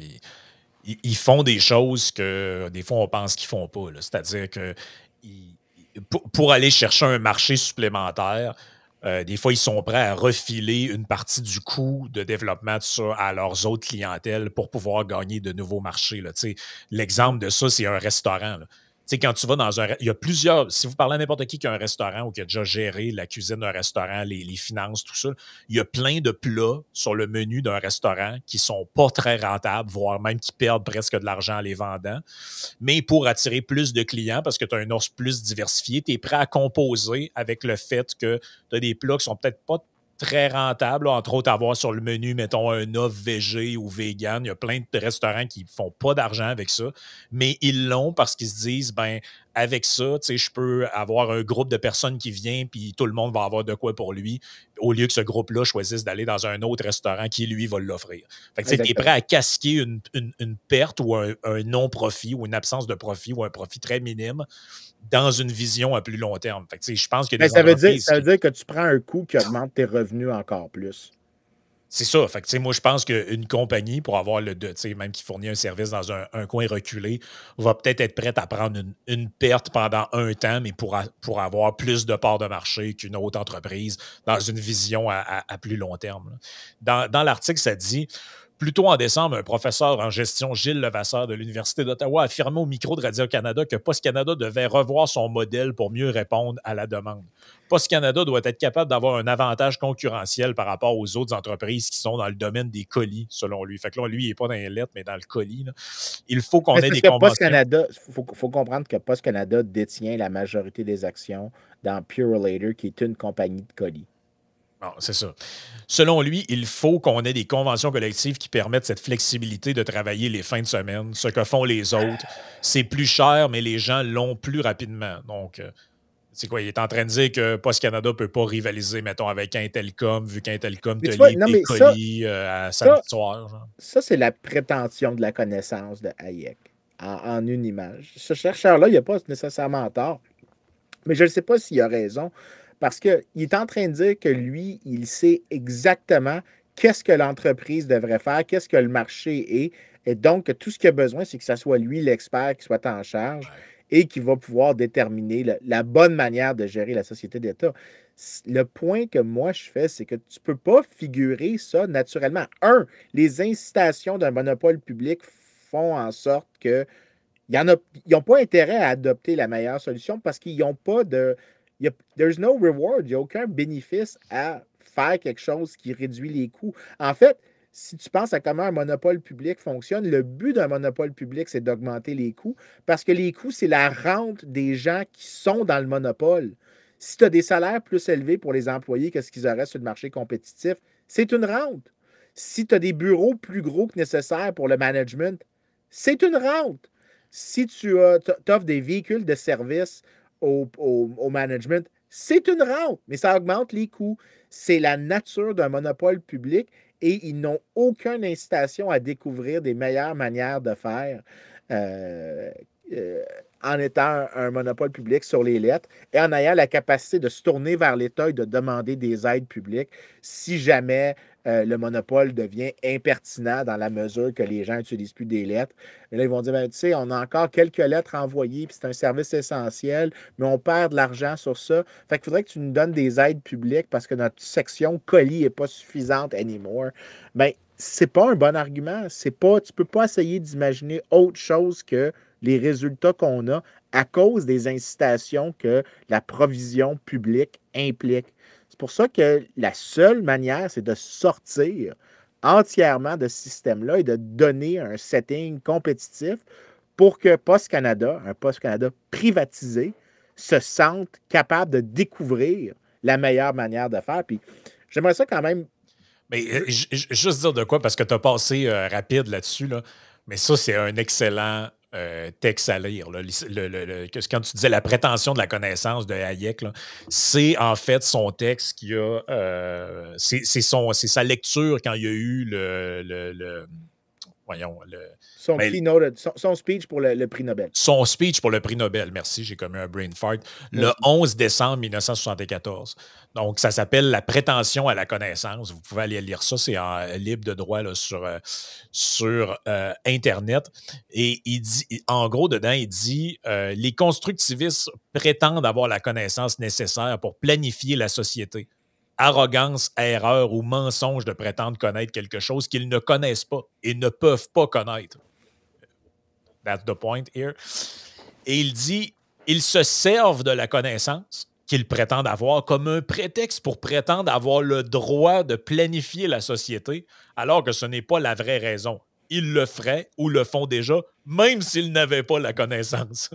ils font des choses que des fois on pense qu'ils font pas. C'est-à-dire que pour aller chercher un marché supplémentaire, des fois, ils sont prêts à refiler une partie du coût de développement de ça à leurs autres clientèles pour pouvoir gagner de nouveaux marchés. Là. L'exemple de ça, c'est un restaurant. Là. sais, quand tu vas dans un... Il y a plusieurs... Si vous parlez à n'importe qui a un restaurant ou qui a déjà géré la cuisine d'un restaurant, les finances, tout ça, il y a plein de plats sur le menu d'un restaurant qui sont pas très rentables, voire même qui perdent presque de l'argent en les vendant. Mais pour attirer plus de clients, parce que tu as une offre plus diversifiée, tu es prêt à composer avec le fait que tu as des plats qui sont peut-être pas très rentable, entre autres avoir sur le menu, mettons, un offre végé ou vegan. Il y a plein de restaurants qui ne font pas d'argent avec ça, mais ils l'ont parce qu'ils se disent, ben avec ça, tu sais, je peux avoir un groupe de personnes qui vient, puis tout le monde va avoir de quoi pour lui, au lieu que ce groupe-là choisisse d'aller dans un autre restaurant qui, lui, va l'offrir. Fait que tu es prêt à casquer une perte ou un non-profit ou une absence de profit ou un profit très minime dans une vision à plus long terme. Fait que, je pense qu'il y a des entreprises... Ça veut dire que tu prends un coût qui augmente tes revenus encore plus. C'est ça. Fait que, moi, je pense qu'une compagnie, pour avoir même qui fournit un service dans un coin reculé, va peut-être être prête à prendre une perte pendant un temps, mais pour avoir plus de parts de marché qu'une autre entreprise dans une vision à plus long terme. Dans l'article, ça dit... Plus tôt en décembre, un professeur en gestion, Gilles Levasseur de l'Université d'Ottawa, a affirmé au micro de Radio-Canada que Post Canada devait revoir son modèle pour mieux répondre à la demande. Post Canada doit être capable d'avoir un avantage concurrentiel par rapport aux autres entreprises qui sont dans le domaine des colis, selon lui. Fait que là, lui, il n'est pas dans les lettres, mais dans le colis. Là. Il faut qu'on ait des conventions. Il faut comprendre que Post Canada détient la majorité des actions dans Purolator, qui est une compagnie de colis. Non, c'est ça. Selon lui, il faut qu'on ait des conventions collectives qui permettent cette flexibilité de travailler les fins de semaine, ce que font les autres. C'est plus cher, mais les gens l'ont plus rapidement. Donc, c'est quoi? Il est en train de dire que Post Canada ne peut pas rivaliser, mettons, avec Intelcom, vu qu'Intelcom te livre des colis à samedi soir. Genre. Ça, c'est la prétention de la connaissance de Hayek en une image. Ce chercheur-là, il n'a pas nécessairement tort, mais je ne sais pas s'il a raison. Parce qu'il est en train de dire que lui, il sait exactement qu'est-ce que l'entreprise devrait faire, qu'est-ce que le marché est. Et donc, tout ce qu'il a besoin, c'est que ce soit lui l'expert qui soit en charge et qui va pouvoir déterminer la bonne manière de gérer la société d'État. Le point que moi, je fais, c'est que tu ne peux pas figurer ça naturellement. Les incitations d'un monopole public font en sorte que ils n'ont pas intérêt à adopter la meilleure solution parce qu'ils n'ont pas de... There's no reward. Il n'y a aucun bénéfice à faire quelque chose qui réduit les coûts. En fait, si tu penses à comment un monopole public fonctionne, le but d'un monopole public, c'est d'augmenter les coûts parce que les coûts, c'est la rente des gens qui sont dans le monopole. Si tu as des salaires plus élevés pour les employés que ce qu'ils auraient sur le marché compétitif, c'est une rente. Si tu as des bureaux plus gros que nécessaire pour le management, c'est une rente. Si tu offres des véhicules de service au management, c'est une rente, mais ça augmente les coûts. C'est la nature d'un monopole public et ils n'ont aucune incitation à découvrir des meilleures manières de faire en étant un monopole public sur les lettres et en ayant la capacité de se tourner vers l'État et de demander des aides publiques si jamais le monopole devient impertinent dans la mesure que les gens n'utilisent plus des lettres. Mais là, ils vont dire, ben, tu sais, on a encore quelques lettres envoyées, puis c'est un service essentiel, mais on perd de l'argent sur ça. Fait qu'il faudrait que tu nous donnes des aides publiques parce que notre section colis n'est pas suffisante anymore. Bien, c'est pas un bon argument. Tu ne peux pas essayer d'imaginer autre chose que les résultats qu'on a à cause des incitations que la provision publique implique. C'est pour ça que la seule manière, c'est de sortir entièrement de ce système-là et de donner un setting compétitif pour que Post Canada, un Post Canada privatisé, se sente capable de découvrir la meilleure manière de faire. Puis j'aimerais ça quand même. Mais juste dire de quoi, parce que tu as passé rapide là-dessus, là. Mais ça, c'est un excellent texte à lire. Là. Quand tu disais la prétention de la connaissance de Hayek, c'est en fait son texte qui a. C'est sa lecture quand il y a eu son speech pour le prix Nobel. Son speech pour le prix Nobel, merci, j'ai commis un brain fart, le 11 décembre 1974. Donc, ça s'appelle La prétention à la connaissance. Vous pouvez aller lire ça, c'est libre de droit là, sur Internet. Et il dit, en gros, dedans, il dit les constructivistes prétendent avoir la connaissance nécessaire pour planifier la société. Arrogance, erreur ou mensonge de prétendre connaître quelque chose qu'ils ne connaissent pas et ne peuvent pas connaître. That's the point here. Et il dit, ils se servent de la connaissance qu'ils prétendent avoir comme un prétexte pour prétendre avoir le droit de planifier la société, alors que ce n'est pas la vraie raison. Ils le feraient ou le font déjà, même s'ils n'avaient pas la connaissance.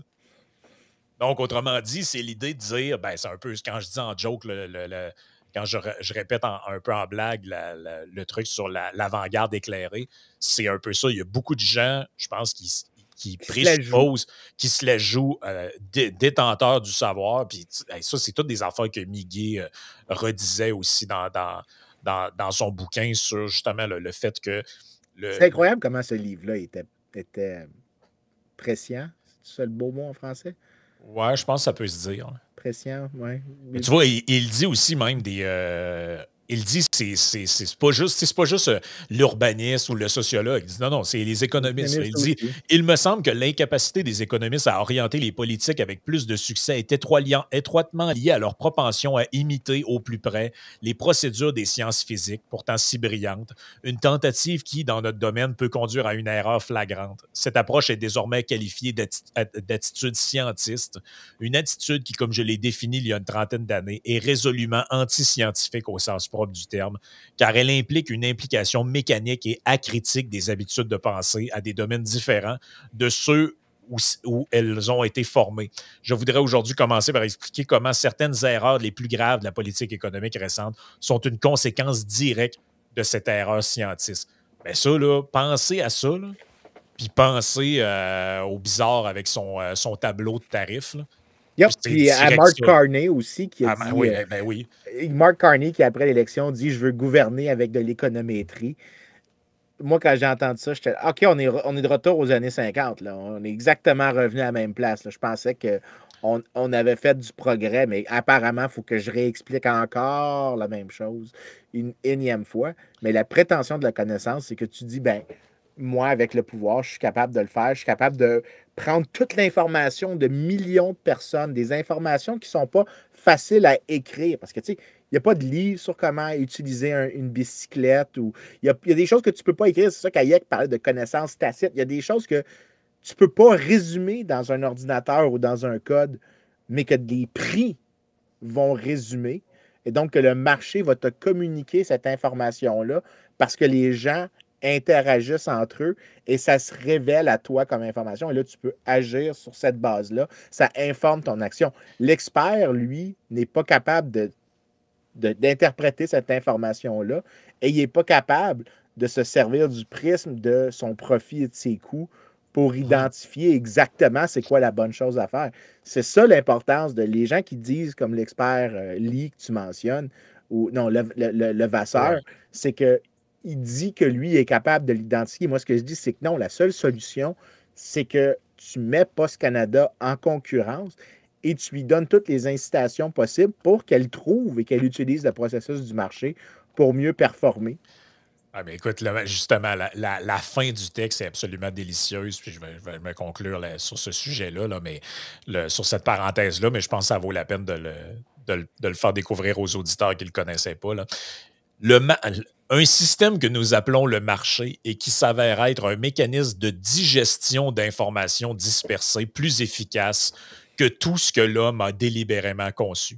Donc, autrement dit, c'est l'idée de dire, ben, c'est un peu, quand je dis en joke, quand je répète un peu en blague le truc sur l'avant-garde éclairée, c'est un peu ça. Il y a beaucoup de gens, je pense, qui présupposent, qui se la jouent détenteurs du savoir. Puis ça, c'est toutes des affaires que Miguel redisait aussi dans son bouquin sur justement le fait que... C'est incroyable comment ce livre-là était prescient. C'est ça le beau mot en français? Ouais, je pense que ça peut se dire. Prescient, oui. Mais tu vois, il dit aussi même des... il dit que c'est pas juste l'urbaniste ou le sociologue. Il dit non, c'est les économistes. Il dit il me semble que l'incapacité des économistes à orienter les politiques avec plus de succès est étroitement liée à leur propension à imiter au plus près les procédures des sciences physiques, pourtant si brillantes, une tentative qui, dans notre domaine, peut conduire à une erreur flagrante. Cette approche est désormais qualifiée d'attitude scientiste, une attitude qui, comme je l'ai définie il y a une trentaine d'années, est résolument anti-scientifique au sens propre du terme, car elle implique une implication mécanique et acritique des habitudes de pensée à des domaines différents de ceux où elles ont été formées. Je voudrais aujourd'hui commencer par expliquer comment certaines erreurs les plus graves de la politique économique récente sont une conséquence directe de cette erreur scientiste. Mais ça, là, pensez à ça, là, puis pensez au bizarre avec son tableau de tarifs, là. Yep. Puis à Mark Carney aussi, qui a dit... oui. Mark Carney, qui après l'élection dit « Je veux gouverner avec de l'économétrie ». Moi, quand j'ai entendu ça, j'étais OK, on est de retour aux années 50. Là. On est exactement revenu à la même place. Là. Je pensais qu'on avait fait du progrès, mais apparemment, il faut que je réexplique encore la même chose une énième fois. Mais la prétention de la connaissance, c'est que tu dis, ben moi, avec le pouvoir, je suis capable de le faire. Je suis capable de prendre toute l'information de millions de personnes, des informations qui ne sont pas faciles à écrire. Parce que, tu sais, il n'y a pas de livre sur comment utiliser une bicyclette. Ou il y a des choses que tu ne peux pas écrire. C'est ça qu'Hayek parlait de connaissances tacites. Il y a des choses que tu ne peux pas résumer dans un ordinateur ou dans un code, mais que des prix vont résumer. Et donc, que le marché va te communiquer cette information-là parce que les gens interagissent entre eux et ça se révèle à toi comme information. Et là, tu peux agir sur cette base-là. Ça informe ton action. L'expert, lui, n'est pas capable d'interpréter cette information-là et il n'est pas capable de se servir du prisme de son profit et de ses coûts pour identifier exactement c'est quoi la bonne chose à faire. C'est ça l'importance de les gens qui disent, comme l'expert Lee que tu mentionnes, ou non, le Vasseur, c'est que il dit que lui est capable de l'identifier. Moi, ce que je dis, c'est que non, la seule solution, c'est que tu mets Post Canada en concurrence et tu lui donnes toutes les incitations possibles pour qu'elle trouve et qu'elle utilise le processus du marché pour mieux performer. Ah, mais écoute, là, justement, la fin du texte est absolument délicieuse, puis je vais me conclure sur ce sujet-là, là, mais sur cette parenthèse-là, mais je pense que ça vaut la peine de le faire découvrir aux auditeurs qui ne le connaissaient pas. Là. Un système que nous appelons le marché et qui s'avère être un mécanisme de digestion d'informations dispersées plus efficace que tout ce que l'homme a délibérément conçu.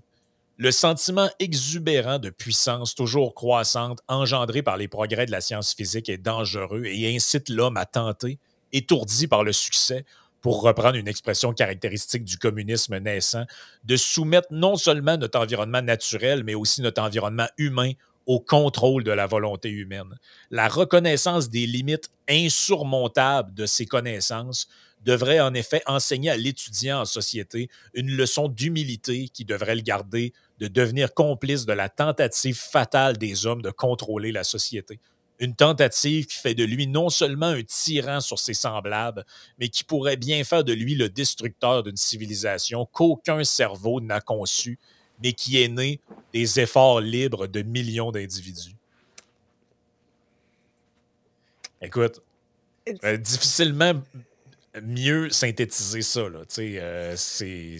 Le sentiment exubérant de puissance toujours croissante engendré par les progrès de la science physique est dangereux et incite l'homme à tenter, étourdi par le succès, pour reprendre une expression caractéristique du communisme naissant, de soumettre non seulement notre environnement naturel, mais aussi notre environnement humain au contrôle de la volonté humaine. La reconnaissance des limites insurmontables de ces connaissances devrait en effet enseigner à l'étudiant en société une leçon d'humilité qui devrait le garder de devenir complice de la tentative fatale des hommes de contrôler la société. Une tentative qui fait de lui non seulement un tyran sur ses semblables, mais qui pourrait bien faire de lui le destructeur d'une civilisation qu'aucun cerveau n'a conçue, mais qui est né des efforts libres de millions d'individus. Écoute, difficilement mieux synthétiser ça, là. Tu sais,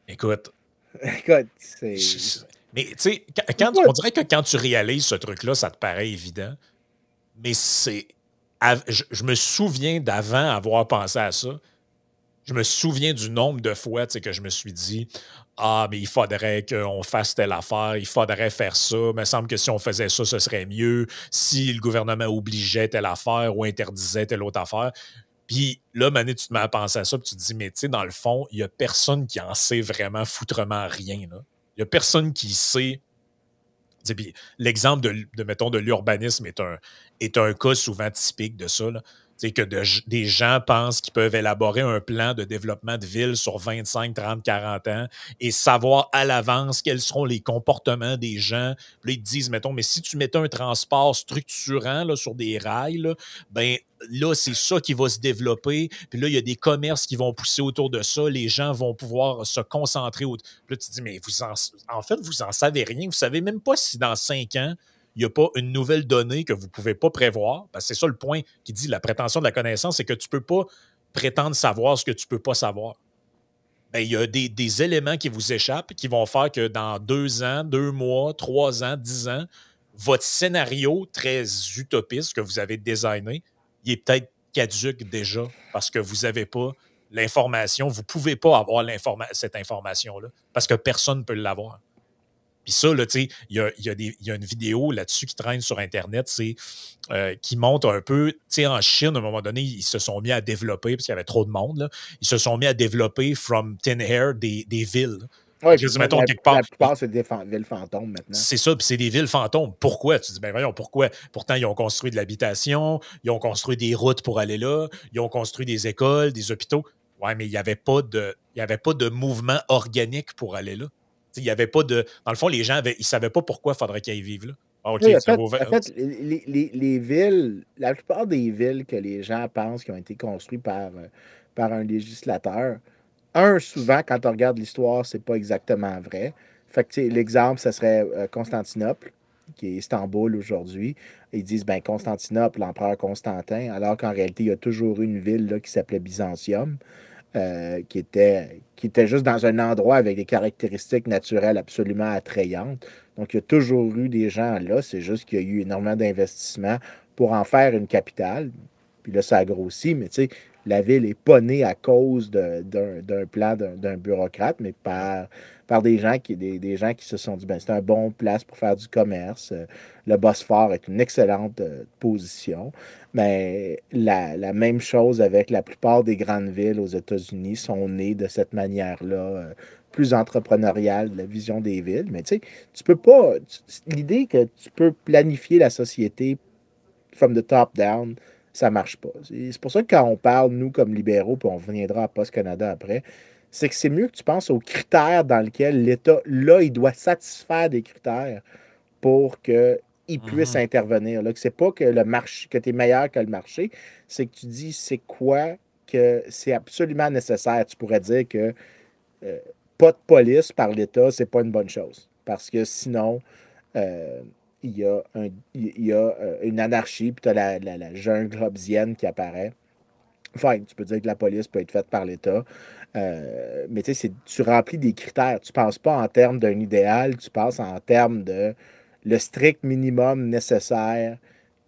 Écoute, c'est... Mais tu sais, on dirait que quand tu réalises ce truc-là, ça te paraît évident, mais c'est je me souviens d'avant avoir pensé à ça. Je me souviens du nombre de fois que je me suis dit ah, mais il faudrait qu'on fasse telle affaire, il faudrait faire ça. Il me semble que si on faisait ça, ce serait mieux. Si le gouvernement obligeait telle affaire ou interdisait telle autre affaire. Puis là, Mané, tu te mets à penser à ça, puis tu te dis, mais tu sais, dans le fond, il n'y a personne qui en sait vraiment foutrement rien. Il n'y a personne qui sait. Puis l'exemple mettons, de l'urbanisme est un cas souvent typique de ça. Que des gens pensent qu'ils peuvent élaborer un plan de développement de ville sur 25, 30, 40 ans et savoir à l'avance quels seront les comportements des gens. Puis là, ils te disent, mettons, mais si tu mettais un transport structurant là, sur des rails, là, ben là, c'est ça qui va se développer. Puis là, il y a des commerces qui vont pousser autour de ça. Les gens vont pouvoir se concentrer. Puis là, tu te dis, mais en fait, vous en savez rien. Vous ne savez même pas si dans 5 ans, il n'y a pas une nouvelle donnée que vous ne pouvez pas prévoir. Parce que c'est ça le point qui dit la prétention de la connaissance, c'est que tu ne peux pas prétendre savoir ce que tu ne peux pas savoir. Ben, il y a des éléments qui vous échappent qui vont faire que dans 2 ans, 2 mois, 3 ans, 10 ans, votre scénario très utopiste que vous avez designé, il est peut-être caduque déjà parce que vous n'avez pas l'information. Vous ne pouvez pas avoir cette information-là parce que personne ne peut l'avoir. Puis ça, tu sais, il y a une vidéo là-dessus qui traîne sur Internet, qui montre un peu, tu sais, en Chine, à un moment donné, ils se sont mis à développer, parce qu'il y avait trop de monde, là, ils se sont mis à développer from thin air des villes. Oui, Mettons, quelque part, la plupart, c'est des villes fantômes maintenant. C'est ça, puis c'est des villes fantômes. Pourquoi? Tu dis, ben voyons, pourquoi? Pourtant, ils ont construit de l'habitation, ils ont construit des routes pour aller là, ils ont construit des écoles, des hôpitaux. Ouais, mais il n'y avait pas de mouvement organique pour aller là. Il y avait pas de. Dans le fond, les gens ils savaient pas pourquoi il faudrait qu'ils vivent là. Ah, OK, Oui, ça en fait, les villes, la plupart des villes que les gens pensent qui ont été construites par un législateur, souvent, quand on regarde l'histoire, c'est pas exactement vrai. Fait que, tu sais, l'exemple, ce serait Constantinople, qui est Istanbul aujourd'hui. Ils disent, ben Constantinople, l'empereur Constantin, alors qu'en réalité, il y a toujours eu une ville là, qui s'appelait Byzantium. Qui était juste dans un endroit avec des caractéristiques naturelles absolument attrayantes. Donc, il y a toujours eu des gens là. C'est juste qu'il y a eu énormément d'investissements pour en faire une capitale. Puis là, ça a grossi, mais tu sais, la ville n'est pas née à cause d'un plan d'un bureaucrate, mais par des gens des gens qui se sont dit, ben, c'est un bon place pour faire du commerce. Le Bosphore est une excellente position. Mais la même chose avec la plupart des grandes villes aux États-Unis sont nées de cette manière-là, plus entrepreneuriale, de la vision des villes. Mais tu sais, tu peux pas. L'idée que tu peux planifier la société from the top down, ça marche pas. C'est pour ça que quand on parle, nous, comme libéraux, puis on reviendra à Post Canada après, c'est que c'est mieux que tu penses aux critères dans lesquels l'État, là, il doit satisfaire des critères pour qu'il puisse intervenir. Là, que c'est pas que le marché, que tu es meilleur que le marché, c'est que tu dis c'est quoi que c'est absolument nécessaire. Tu pourrais dire que pas de police par l'État, c'est pas une bonne chose. Parce que sinon, il y a une anarchie, puis tu as la jungle hobbesienne qui apparaît. Fine, tu peux dire que la police peut être faite par l'État, mais tu sais, tu remplis des critères. Tu ne penses pas en termes d'un idéal, tu penses en termes de le strict minimum nécessaire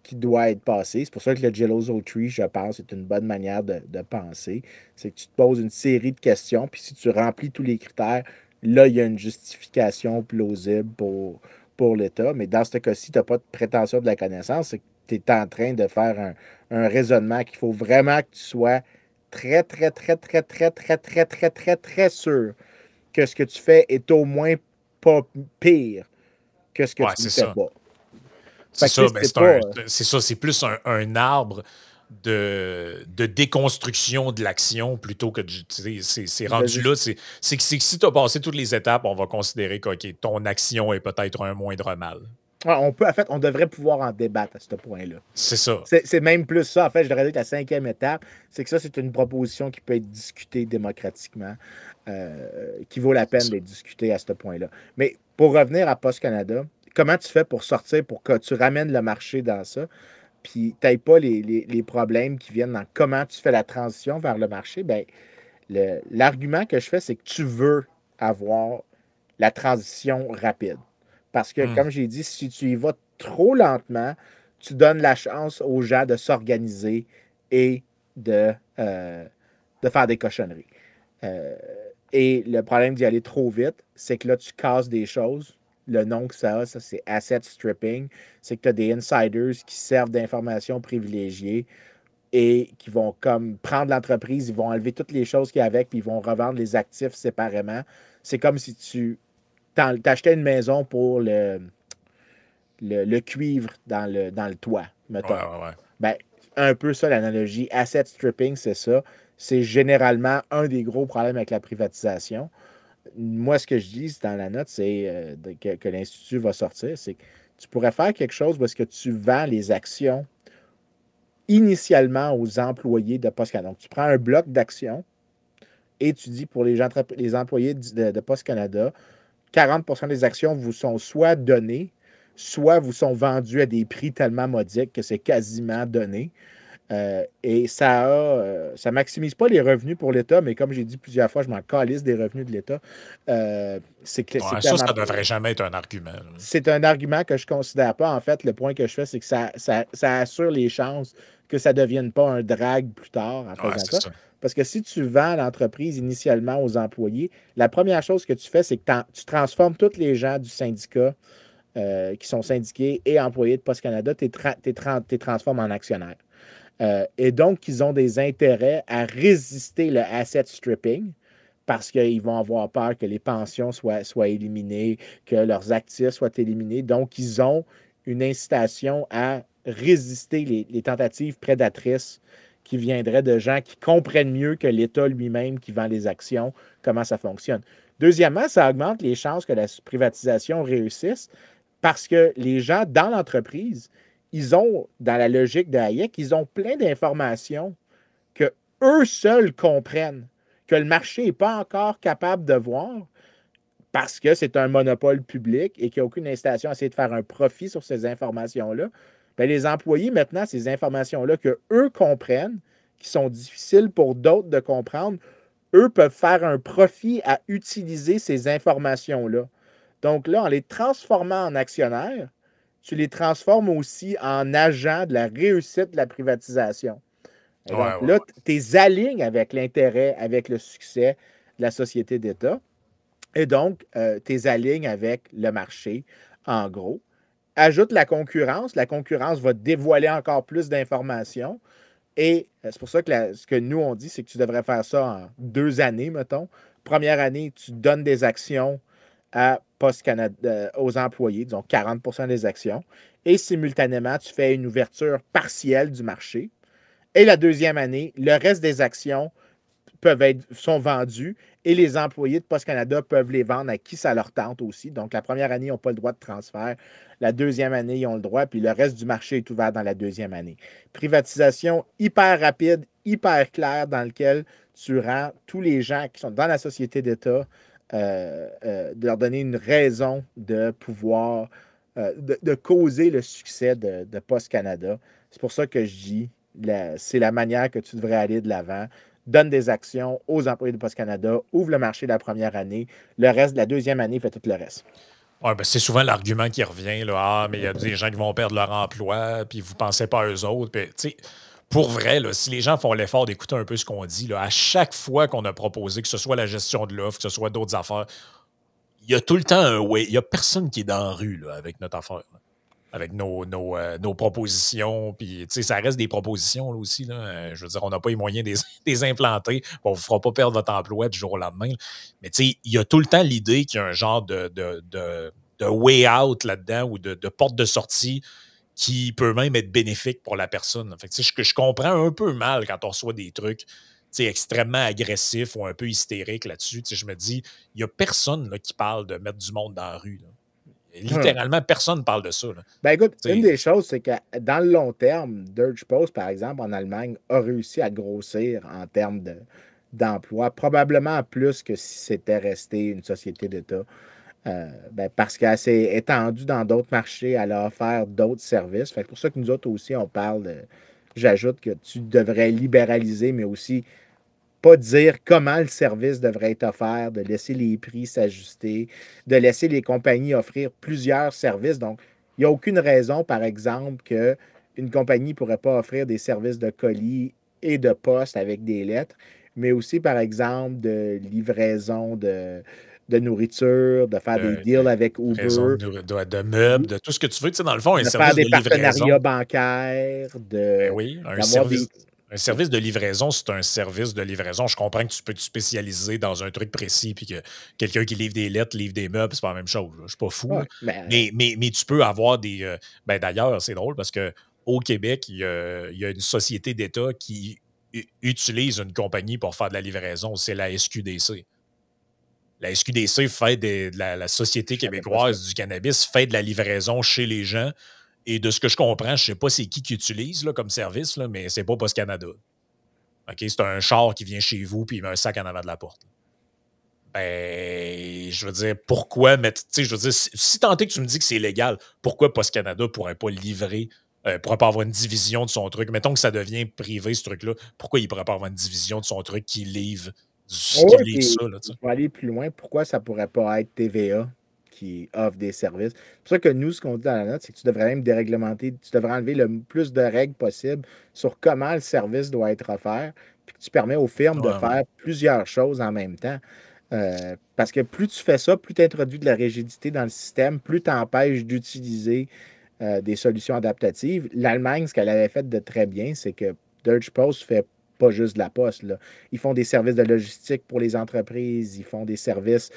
qui doit être passé. C'est pour ça que le Geloso Tree, je pense, est une bonne manière de penser. C'est que tu te poses une série de questions, puis si tu remplis tous les critères, là, il y a une justification plausible pour l'État. Mais dans ce cas-ci, tu n'as pas de prétention de la connaissance, c'est que tu es en train de faire un raisonnement qu'il faut vraiment que tu sois très, très, très, très, très, très, très, très, très, très sûr que ce que tu fais est au moins pas pire que ce que tu ne fais pas. C'est ça, c'est ça, c'est plus un arbre de déconstruction de l'action plutôt que c'est rendu là. C'est que si tu as passé toutes les étapes, on va considérer que ton action est peut-être un moindre mal. En fait, on devrait pouvoir en débattre à ce point-là. C'est ça. C'est même plus ça. En fait, je devrais dire que la 5e étape, c'est que ça, c'est une proposition qui peut être discutée démocratiquement, qui vaut la peine d'être discutée à ce point-là. Mais pour revenir à Post Canada, comment tu fais pour sortir, pour que tu ramènes le marché dans ça, puis tu n'aies pas les problèmes qui viennent dans comment tu fais la transition vers le marché? Bien, l'argument que je fais, c'est que tu veux avoir la transition rapide. Parce que, comme j'ai dit, si tu y vas trop lentement, tu donnes la chance aux gens de s'organiser et de faire des cochonneries. Et le problème d'y aller trop vite, c'est que là, tu casses des choses. Le nom que ça a, ça c'est asset stripping. C'est que tu as des insiders qui servent d'informations privilégiées et qui vont comme prendre l'entreprise, ils vont enlever toutes les choses qu'il y a avec, puis ils vont revendre les actifs séparément. C'est comme si tu t'achetais une maison pour le cuivre dans le toit, mettons. Ouais. Ben, un peu ça, l'analogie. Asset stripping, c'est ça. C'est généralement un des gros problèmes avec la privatisation. Moi, ce que je dis dans la note, c'est que l'Institut va sortir, c'est que tu pourrais faire quelque chose parce que tu vends les actions initialement aux employés de Post Canada. Donc, tu prends un bloc d'actions et tu dis pour les employés de Post Canada, 40% des actions vous sont soit données, soit vous sont vendues à des prix tellement modiques que c'est quasiment donné. Et ça maximise pas les revenus pour l'État, mais comme j'ai dit plusieurs fois, je m'en calisse des revenus de l'État. Ça devrait jamais être un argument. Là. C'est un argument que je ne considère pas. En fait, le point que je fais, c'est que ça assure les chances que ça ne devienne pas un drag plus tard en faisant ça. Parce que si tu vends l'entreprise initialement aux employés, la première chose que tu fais, c'est que tu transformes tous les gens du syndicat qui sont syndiqués et employés de Post Canada, tu les transformes en actionnaires. Et donc, ils ont des intérêts à résister le asset stripping parce qu'ils vont avoir peur que les pensions soient éliminées, que leurs actifs soient éliminés. Donc, ils ont une incitation à résister les tentatives prédatrices qui viendraient de gens qui comprennent mieux que l'État lui-même qui vend les actions, comment ça fonctionne. Deuxièmement, ça augmente les chances que la privatisation réussisse parce que les gens dans l'entreprise, ils ont, dans la logique de Hayek, ils ont plein d'informations que eux seuls comprennent, que le marché n'est pas encore capable de voir parce que c'est un monopole public et qu'il n'y a aucune incitation à essayer de faire un profit sur ces informations-là. Bien, les employés, maintenant, ces informations-là que eux comprennent, qui sont difficiles pour d'autres de comprendre, eux peuvent faire un profit à utiliser ces informations-là. Donc là, en les transformant en actionnaires, tu les transformes aussi en agents de la réussite de la privatisation. Et donc là, tu les alignes avec l'intérêt, avec le succès de la société d'État. Et donc, tu les alignes avec le marché, en gros. Ajoute la concurrence. La concurrence va dévoiler encore plus d'informations. Et c'est pour ça que ce que nous, on dit, c'est que tu devrais faire ça en 2 années, mettons. Première année, tu donnes des actions à Post Canada, aux employés, disons 40% des actions. Et simultanément, tu fais une ouverture partielle du marché. Et la deuxième année, le reste des actions sont vendues et les employés de Post Canada peuvent les vendre à qui ça leur tente aussi. Donc, la première année, ils n'ont pas le droit de transfert. La deuxième année, ils ont le droit, puis le reste du marché est ouvert dans la deuxième année. Privatisation hyper rapide, hyper claire, dans lequel tu rends tous les gens qui sont dans la société d'État, de leur donner une raison de pouvoir, de causer le succès de Post Canada. C'est pour ça que je dis, c'est la manière que tu devrais aller de l'avant. Donne des actions aux employés de Post Canada, ouvre le marché la première année. Le reste, la deuxième année, fait tout le reste. Ouais, ben c'est souvent l'argument qui revient. Là, mais il y a des gens qui vont perdre leur emploi, puis vous ne pensez pas à eux autres. Puis, pour vrai, là, si les gens font l'effort d'écouter un peu ce qu'on dit, là, à chaque fois qu'on a proposé, que ce soit la gestion de l'offre, que ce soit d'autres affaires, il y a tout le temps un way. Il n'y a personne qui est dans la rue là, avec notre affaire. Là. Avec nos propositions. Puis, ça reste des propositions là, aussi. Là. Je veux dire, on n'a pas les moyens de les implanter. On ne vous fera pas perdre votre emploi du jour au lendemain. Là. Mais il y a tout le temps l'idée qu'il y a un genre de way out là-dedans ou de porte de sortie qui peut même être bénéfique pour la personne. Fait que, je comprends un peu mal quand on reçoit des trucs extrêmement agressifs ou un peu hystériques là-dessus. Je me dis, il n'y a personne là, qui parle de mettre du monde dans la rue. Là. Littéralement, personne ne parle de ça. Là. Ben écoute, une des choses, c'est que dans le long terme, Deutsche Post, par exemple, en Allemagne, a réussi à grossir en termes d'emploi, probablement plus que si c'était resté une société d'État. Parce qu'elle s'est étendue dans d'autres marchés, elle a offert d'autres services. Fait que pour ça que nous autres aussi, on parle j'ajoute que tu devrais libéraliser, mais aussi pas dire comment le service devrait être offert, de laisser les prix s'ajuster, de laisser les compagnies offrir plusieurs services. Donc, Il n'y a aucune raison, par exemple, qu'une compagnie ne pourrait pas offrir des services de colis et de poste avec des lettres, mais aussi, par exemple, de livraison de nourriture, de faire des deals avec Raison Uber, de meubles, de tout ce que tu veux. Tu sais, dans le fond, un de faire service de des livraison. partenariats bancaires, Ben oui, d'avoir des... un service de livraison, c'est un service de livraison. Je comprends que tu peux te spécialiser dans un truc précis, puis que quelqu'un qui livre des lettres, livre des meubles, c'est pas la même chose. Là. Je suis pas fou. Là. Ouais, ben, Mais tu peux avoir des. Ben d'ailleurs, c'est drôle parce que au Québec, il y a une société d'État qui utilise une compagnie pour faire de la livraison. C'est la SQDC. La SQDC fait la Société je savais pas ça. québécoise du cannabis fait de la livraison chez les gens. Et de ce que je comprends, je ne sais pas c'est qui utilise là, comme service, là, mais c'est pas Post Canada. OK? C'est un char qui vient chez vous puis il met un sac en avant de la porte. Ben, je veux dire, pourquoi mettre. Tu sais, je veux dire, si tant est que tu me dis que c'est légal, pourquoi Post Canada ne pourrait pas livrer, pourrait pas avoir une division de son truc? Mettons que ça devient privé, ce truc-là. Pourquoi il ne pourrait pas avoir une division de son truc qui livre, qui Oui, livre puis ça, là, tu sais? pour aller plus loin, pourquoi ça pourrait pas être TVA qui offre des services? C'est pour ça que nous, ce qu'on dit dans la note, c'est que tu devrais même déréglementer, tu devrais enlever le plus de règles possible sur comment le service doit être offert, puis que tu permets aux firmes de Ouais, ouais. faire plusieurs choses en même temps. Parce que plus tu fais ça, plus tu introduis de la rigidité dans le système, plus tu empêches d'utiliser des solutions adaptatives. L'Allemagne, ce qu'elle avait fait de très bien, c'est que Deutsche Post fait pas juste de la poste, là. Ils font des services de logistique pour les entreprises, ils font des services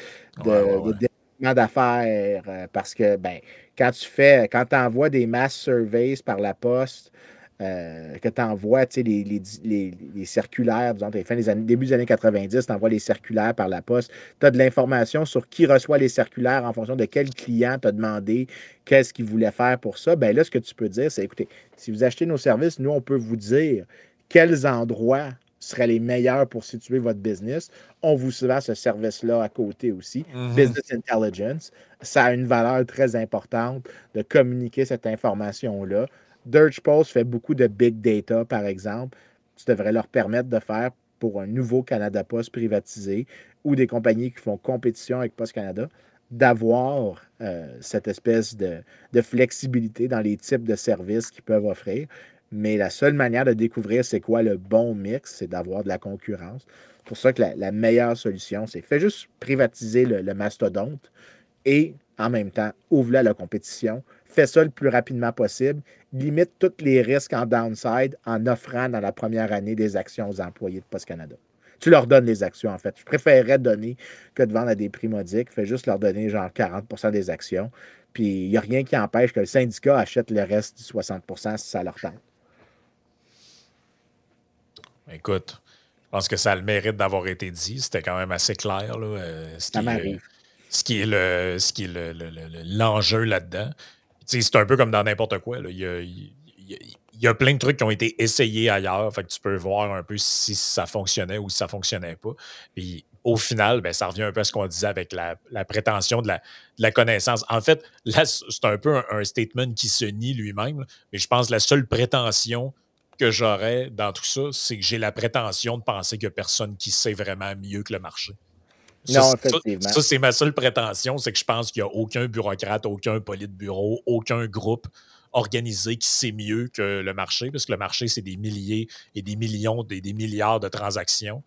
Ouais, ouais, de ouais. développement d'affaires, parce que ben, quand tu envoies des mass surveys par la poste, que tu envoies les circulaires, disons, début des années 90, tu envoies les circulaires par la poste, tu as de l'information sur qui reçoit les circulaires en fonction de quel client t'a demandé qu'est-ce qu'il voulait faire pour ça. Ben là, ce que tu peux dire, c'est écoutez, si vous achetez nos services, nous, on peut vous dire quels endroits seraient les meilleurs pour situer votre business. On vous vend ce service-là à côté aussi. Mhm. Business Intelligence, ça a une valeur très importante de communiquer cette information-là. Deutsche Post fait beaucoup de big data, par exemple. Tu devrais leur permettre de faire pour un nouveau Canada Post privatisé ou des compagnies qui font compétition avec Post Canada, d'avoir cette espèce de flexibilité dans les types de services qu'ils peuvent offrir. Mais la seule manière de découvrir c'est quoi le bon mix, c'est d'avoir de la concurrence. C'est pour ça que la meilleure solution, c'est fais juste privatiser le mastodonte et en même temps, ouvre-la à la compétition. Fais ça le plus rapidement possible. Limite tous les risques en downside en offrant dans la première année des actions aux employés de Post Canada. Tu leur donnes les actions, en fait. Je préférerais donner que de vendre à des prix modiques. Fais juste leur donner genre 40% des actions. Puis il n'y a rien qui empêche que le syndicat achète le reste du 60% si ça leur tente. Écoute, je pense que ça a le mérite d'avoir été dit. C'était quand même assez clair, là, Ça m'arrive. ce qui est l'enjeu là-dedans. Tu sais, c'est un peu comme dans n'importe quoi. Là. Il y a plein de trucs qui ont été essayés ailleurs. Fait que tu peux voir un peu si ça fonctionnait ou si ça fonctionnait pas. Puis au final, ben, ça revient un peu à ce qu'on disait avec la prétention de la connaissance. En fait, là, c'est un peu un statement qui se nie lui-même. Là. Mais je pense que la seule prétention que j'aurais dans tout ça, c'est que j'ai la prétention de penser qu'il n'y a personne qui sait vraiment mieux que le marché. Ça, Non, effectivement. c'est ma seule prétention, c'est que je pense qu'il n'y a aucun bureaucrate, aucun politburo, aucun groupe organisé qui sait mieux que le marché, parce que le marché, c'est des milliers et des millions, des milliards de transactions.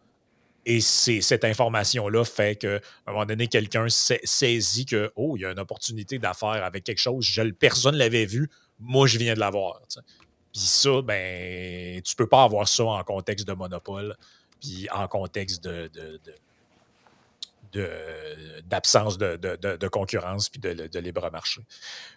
Et cette information-là fait qu'à un moment donné, quelqu'un saisit que, oh, il y a une opportunité d'affaires avec quelque chose, personne ne l'avait vu, moi, je viens de l'avoir. Tu sais. Puis ça, ben, tu peux pas avoir ça en contexte de monopole, puis en contexte d'absence de concurrence puis de libre marché.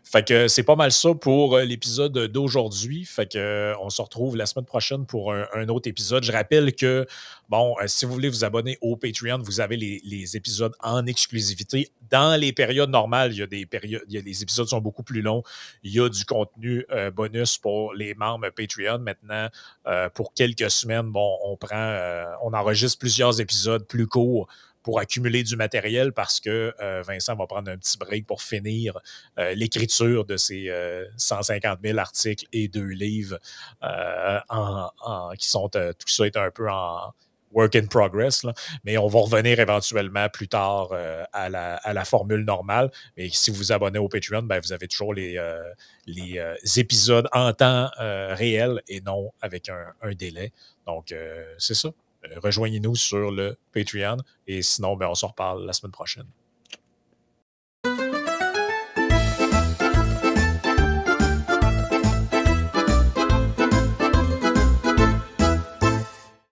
Fait que c'est pas mal ça pour l'épisode d'aujourd'hui. Fait que on se retrouve la semaine prochaine pour un autre épisode. Je rappelle que, bon, si vous voulez vous abonner au Patreon, vous avez les épisodes en exclusivité. Dans les périodes normales, il y a les épisodes sont beaucoup plus longs. Il y a du contenu bonus pour les membres Patreon. Maintenant, pour quelques semaines, bon, on enregistre plusieurs épisodes plus courts pour accumuler du matériel parce que Vincent va prendre un petit break pour finir l'écriture de ces 150 000 articles et 2 livres qui sont tout ça est un peu work in progress, là. Mais on va revenir éventuellement plus tard à la formule normale. Mais si vous vous abonnez au Patreon, ben, vous avez toujours les épisodes en temps réel et non avec un délai. Donc, c'est ça. Rejoignez-nous sur le Patreon et sinon, ben, on se reparle la semaine prochaine.